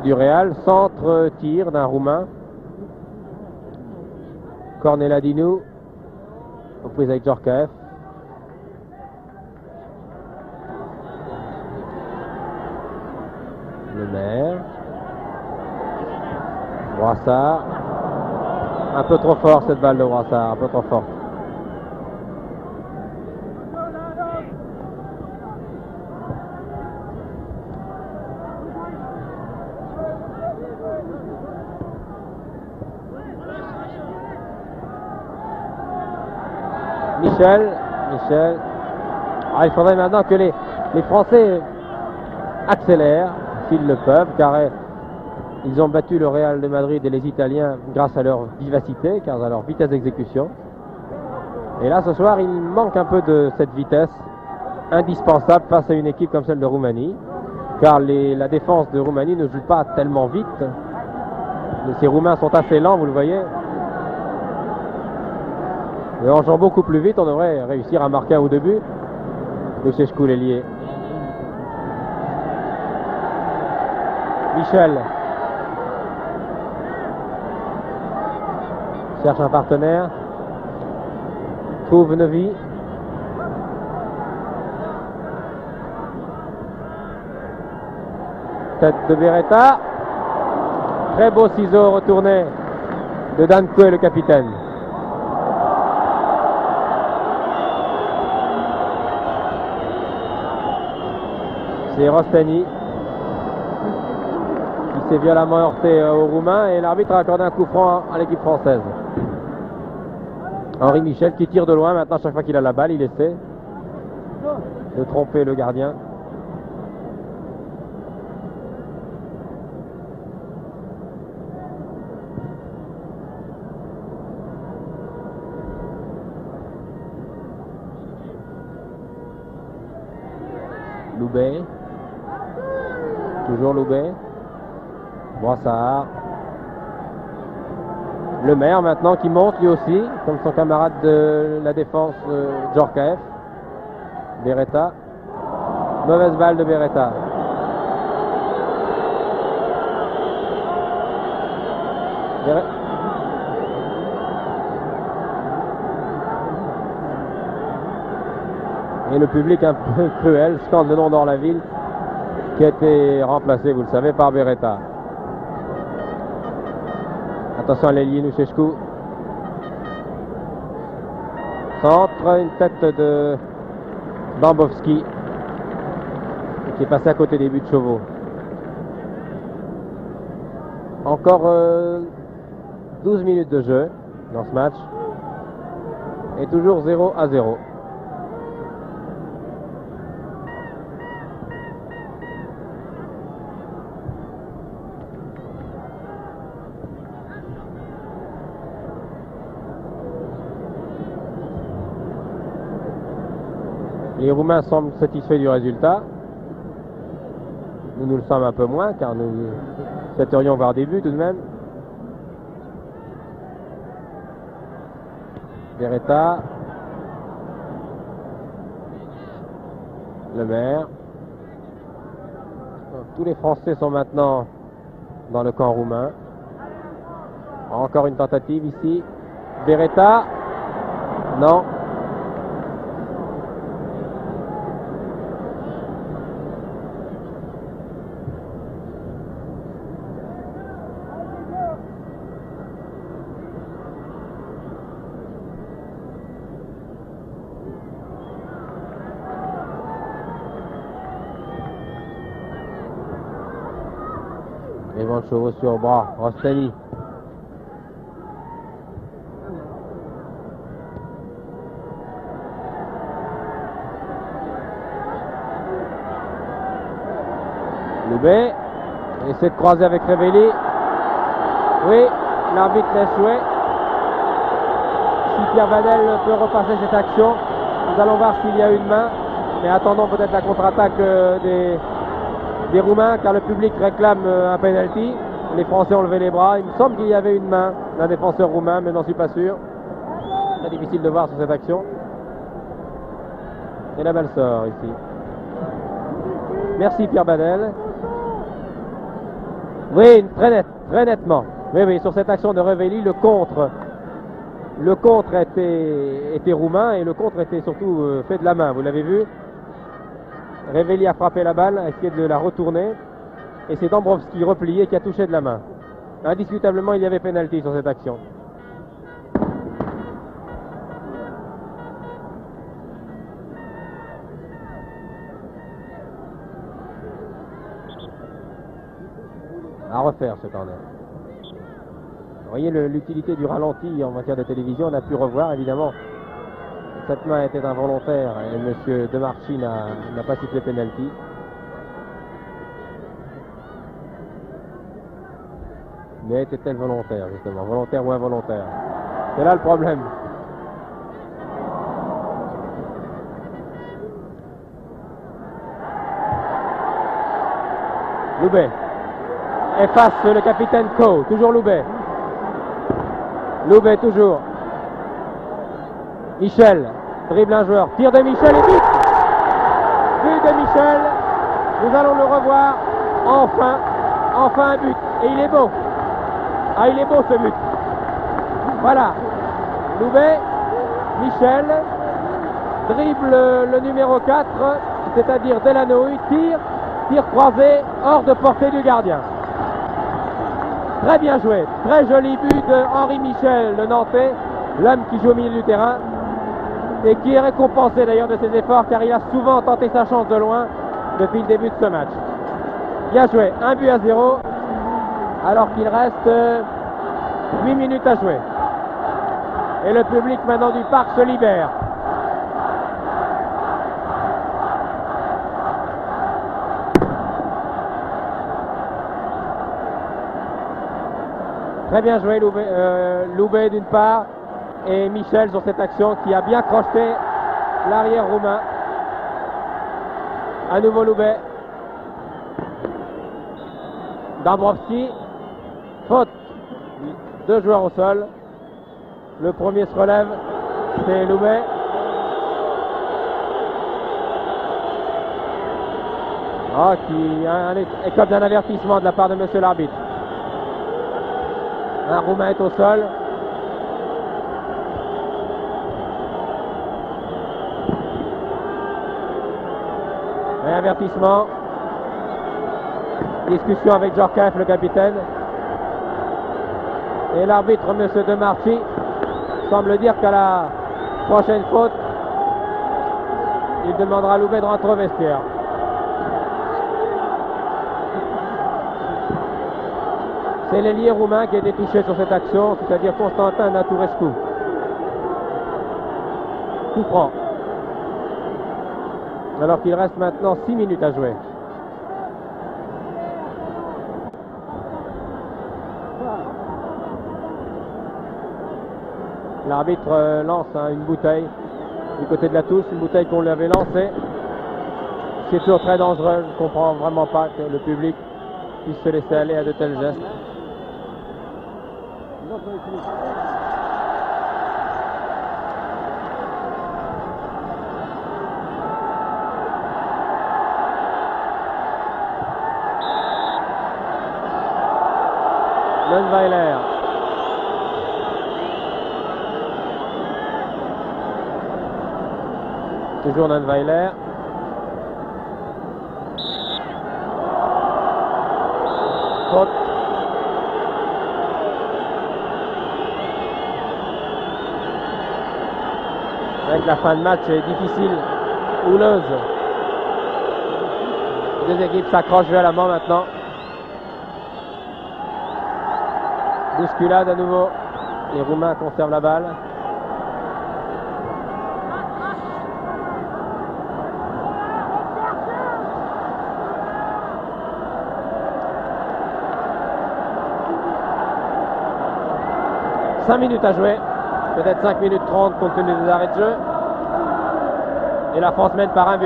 du Real. Centre-tir d'un Roumain. Corneladinu. Reprise avec Djorkaeff. Le maire. Brassard. Un peu trop fort cette balle de Brassard, un peu trop fort. Michel. Il faudrait maintenant que les Français accélèrent s'ils le peuvent, car ils ont battu le Real de Madrid et les Italiens grâce à leur vivacité, car à leur vitesse d'exécution. Et là, ce soir, il manque un peu de cette vitesse indispensable face à une équipe comme celle de Roumanie, car la défense de Roumanie ne joue pas tellement vite. Ces Roumains sont assez lents, vous le voyez. Et en jouant beaucoup plus vite, on devrait réussir à marquer un ou deux buts. Lucescu l'ailier. Michel. cherche un partenaire. Trouve une vie. Tête de Beretta. Très beau ciseau retourné de Dan Coué, le capitaine. C'est Rostani qui s'est violemment heurté au Roumain et l'arbitre a accordé un coup franc à l'équipe française. Henri Michel qui tire de loin maintenant. Chaque fois qu'il a la balle, il essaie de tromper le gardien. Loubet, toujours Loubet, Boissard, Le Maire maintenant qui monte lui aussi, comme son camarade de la défense Djorkaeff. Beretta, mauvaise balle de Beretta. Et le public un peu cruel scande le nom d'Orlaville qui a été remplacé, vous le savez, par Beretta. Attention à l'ailier Nucescu. Centre, une tête de Bambowski qui est passé à côté des buts de Chauveau. Encore 12 minutes de jeu dans ce match et toujours 0-0. Les Roumains semblent satisfaits du résultat. Nous le sommes un peu moins car nous souhaiterions voir des buts tout de même. Beretta. Le Maire. Tous les Français sont maintenant dans le camp roumain. Encore une tentative ici. Beretta. Non. Evan Chauveau sur bras, Rostani. Loubet essaie de croiser avec Révelli. Oui, l'arbitre laisse jouer. Si Pierre Vadel peut repasser cette action, nous allons voir s'il y a une main. Mais attendons peut-être la contre-attaque des Roumains, car le public réclame un penalty. Les Français ont levé les bras. Il me semble qu'il y avait une main d'un défenseur roumain, mais j'en suis pas sûr. Très difficile de voir sur cette action. Et la balle sort ici. Merci Pierre Badel. Oui, très nettement. Oui, sur cette action de Révelli, le contre était roumain et le contre était surtout fait de la main. Vous l'avez vu. Révelli a frappé la balle, a essayé de la retourner. Et c'est Dambrovski replié qui a touché de la main. Indiscutablement, il y avait pénalty sur cette action. À refaire ce corner. Vous voyez l'utilité du ralenti en matière de télévision. On a pu revoir évidemment. Cette main était involontaire et M. Demarchi n'a pas sifflé pénalty. Mais était-elle volontaire, justement? Volontaire ou involontaire? C'est là le problème. Loubet efface le capitaine Coe. Toujours Loubet. Loubet toujours. Michel dribble un joueur. Tir de Michel et but! But de Michel. Nous allons le revoir. Enfin un but. Et il est beau. Ah, il est beau ce but. Voilà. Loubet, Michel, dribble le numéro 4, c'est-à-dire Delanoï, tir croisé, hors de portée du gardien. Très bien joué, très joli but de Henri Michel, le Nantais, l'homme qui joue au milieu du terrain, et qui est récompensé d'ailleurs de ses efforts, car il a souvent tenté sa chance de loin depuis le début de ce match. Bien joué, 1-0, alors qu'il reste 8 minutes à jouer. Et le public maintenant du parc se libère. Très bien joué Loubet d'une part et Michel sur cette action qui a bien crocheté l'arrière roumain. À nouveau Loubet. Dabrowski. Faute. 2 joueurs au sol. Le premier se relève. C'est Loubet. Qui est comme d'un avertissement de la part de monsieur l'arbitre. Un Roumain est au sol. Un avertissement. Discussion avec Djorkaeff, le capitaine. Et l'arbitre, M. Demarchi, semble dire qu'à la prochaine faute, il demandera à Loubet de rentrer au vestiaire. C'est l'ailier roumain qui a été touché sur cette action, c'est-à-dire Constantin Naturescu. Coup franc. Alors qu'il reste maintenant 6 minutes à jouer. L'arbitre lance une bouteille du côté de la touche, une bouteille qu'on lui avait lancée. C'est toujours très dangereux, je ne comprends vraiment pas que le public puisse se laisser aller à de tels gestes. Lundweiler. Toujours Lundweiler. Faute. Avec la fin de match est difficile, houleuse. Les deux équipes s'accrochent violemment maintenant. Bousculade à nouveau. Les Roumains conservent la balle. « 5 minutes à jouer, peut-être 5 minutes 30 compte tenu des arrêts de jeu. Et la France mène par 1-0.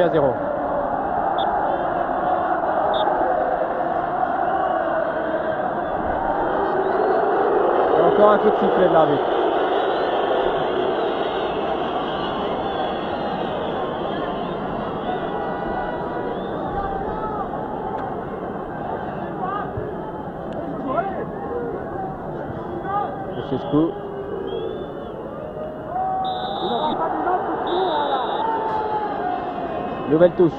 Et encore un coup de sifflet de l'arbitre. Luchescu. Nouvelle touche.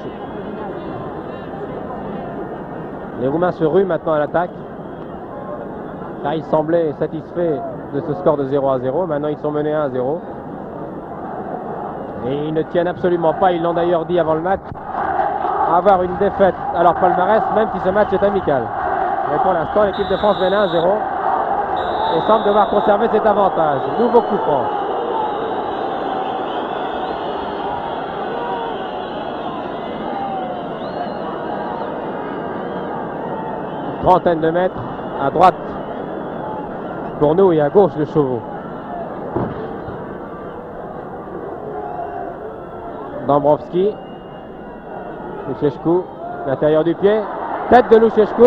Les Roumains se ruent maintenant à l'attaque, car ils semblaient satisfaits de ce score de 0-0. Maintenant ils sont menés 1-0. Et ils ne tiennent absolument pas, ils l'ont d'ailleurs dit avant le match, à avoir une défaite à leur palmarès, même si ce match est amical. Mais pour l'instant, l'équipe de France mène 1-0 et semble devoir conserver cet avantage. Nouveau coup franc. Une trentaine de mètres à droite pour nous et à gauche le Chauveau. Dabrowski. Luchescu, l'intérieur du pied. Tête de Luchescu.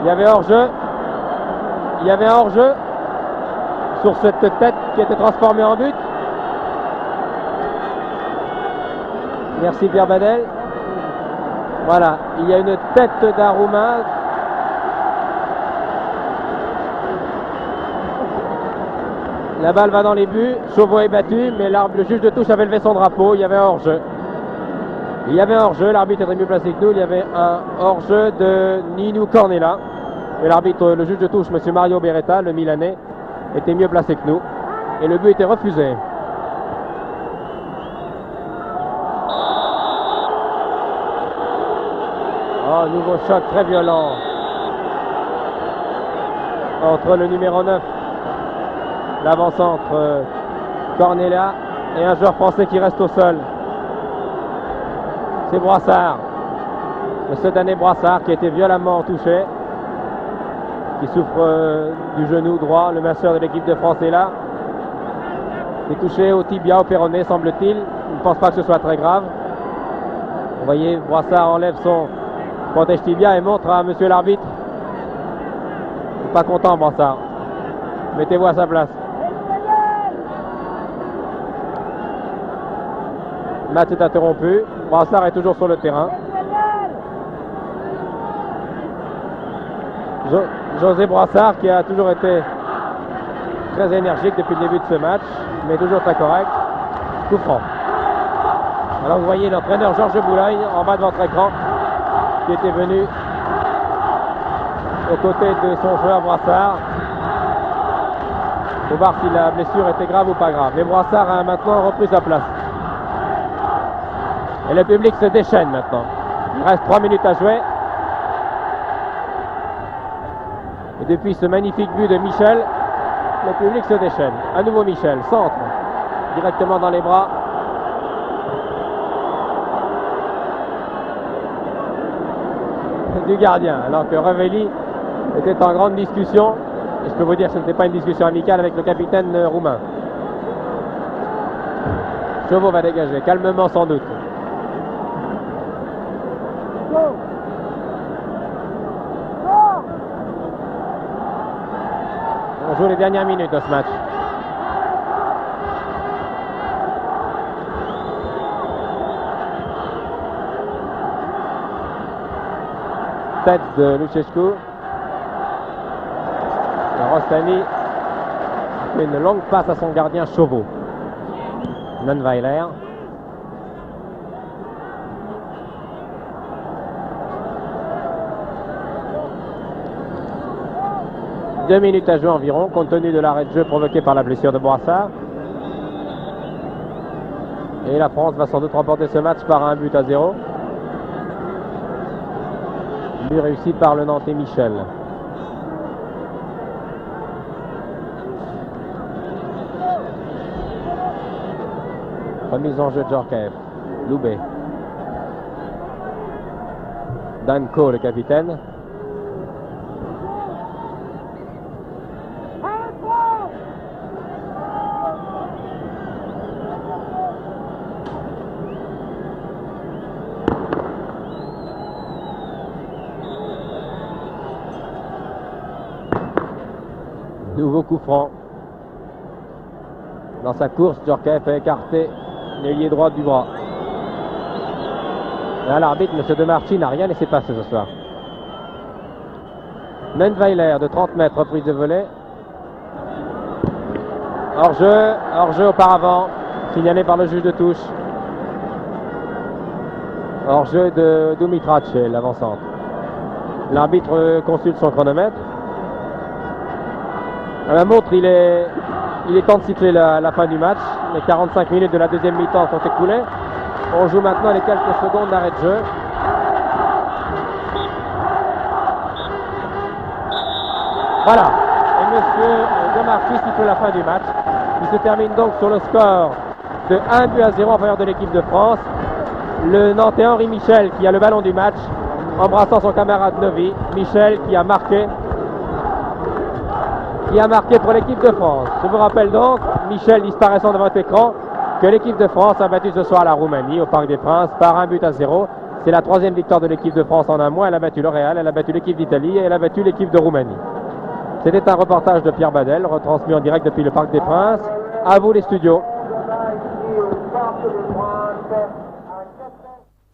Il y avait hors-jeu. Il y avait un hors-jeu sur cette tête qui était transformée en but. Merci Pierre Badel. Voilà, il y a une tête d'un Roumain. La balle va dans les buts. Chauveau est battu, mais le juge de touche avait levé son drapeau. Il y avait un hors-jeu. Il y avait un hors-jeu. L'arbitre était mieux placé que nous. Il y avait un hors-jeu de Ninou Cornella. Et l'arbitre, le juge de touche, M. Mario Beretta, le Milanais, était mieux placé que nous. Et le but était refusé. Oh, nouveau choc très violent entre le numéro 9, l'avant-centre Cornella, et un joueur français qui reste au sol. C'est Brassard, ce damné Brassard qui a été violemment touché, qui souffre du genou droit. Le masseur de l'équipe de France est là. Il est touché au tibia, au péroné, semble-t-il. Il ne pense pas que ce soit très grave. Vous voyez, Brassard enlève son protège tibia et montre à monsieur l'arbitre. Pas content, Brassard. Mettez-vous à sa place. Le match est interrompu. Brassard est toujours sur le terrain. José Brassard, qui a toujours été très énergique depuis le début de ce match, mais toujours très correct. Coup franc. Alors vous voyez l'entraîneur Georges Boulogne en bas de votre écran, qui était venu aux côtés de son joueur Brassard pour voir si la blessure était grave ou pas grave. Mais Brassard a maintenant repris sa place. Et le public se déchaîne maintenant. Il reste 3 minutes à jouer. Et depuis ce magnifique but de Michel, le public se déchaîne. À nouveau Michel, centre, directement dans les bras du gardien, alors que Revelli était en grande discussion. Et je peux vous dire que ce n'était pas une discussion amicale avec le capitaine roumain. Chauveau va dégager, calmement sans doute. On joue les dernières minutes de ce match. Tête de Lucescu. Rostani fait une longue passe à son gardien Chauveau. Nanweiler. Deux minutes à jouer environ, compte tenu de l'arrêt de jeu provoqué par la blessure de Brassard. Et la France va sans doute remporter ce match par 1-0. But réussi par le Nantais Michel. Remise en jeu de Djorkaeff. Loubet. Danko, le capitaine. Nouveau coup franc. Dans sa course, Djorkaeff a écarté l'ailier droit du bras. Là, l'arbitre, M. De Marchi, n'a rien laissé passer ce soir. Nanweiler de 30 mètres, reprise de volée. Hors-jeu auparavant, signalé par le juge de touche. Hors-jeu de Dumitrache, l'avant-centre. L'arbitre consulte son chronomètre. À la montre, il est temps de siffler la fin du match. Les 45 minutes de la deuxième mi-temps sont écoulées. On joue maintenant les quelques secondes d'arrêt de jeu. Voilà. Et M. De Marchi siffle la fin du match. Il se termine donc sur le score de 1-0 en faveur de l'équipe de France. Le Nantais Henri Michel qui a le ballon du match, embrassant son camarade Novi. Michel qui a marqué pour l'équipe de France. Je vous rappelle donc, Michel disparaissant devant votre écran, que l'équipe de France a battu ce soir la Roumanie au Parc des Princes par 1-0. C'est la 3e victoire de l'équipe de France en un mois. Elle a battu le Real, elle a battu l'équipe d'Italie et elle a battu l'équipe de Roumanie. C'était un reportage de Pierre Badel, retransmis en direct depuis le Parc des Princes. À vous les studios.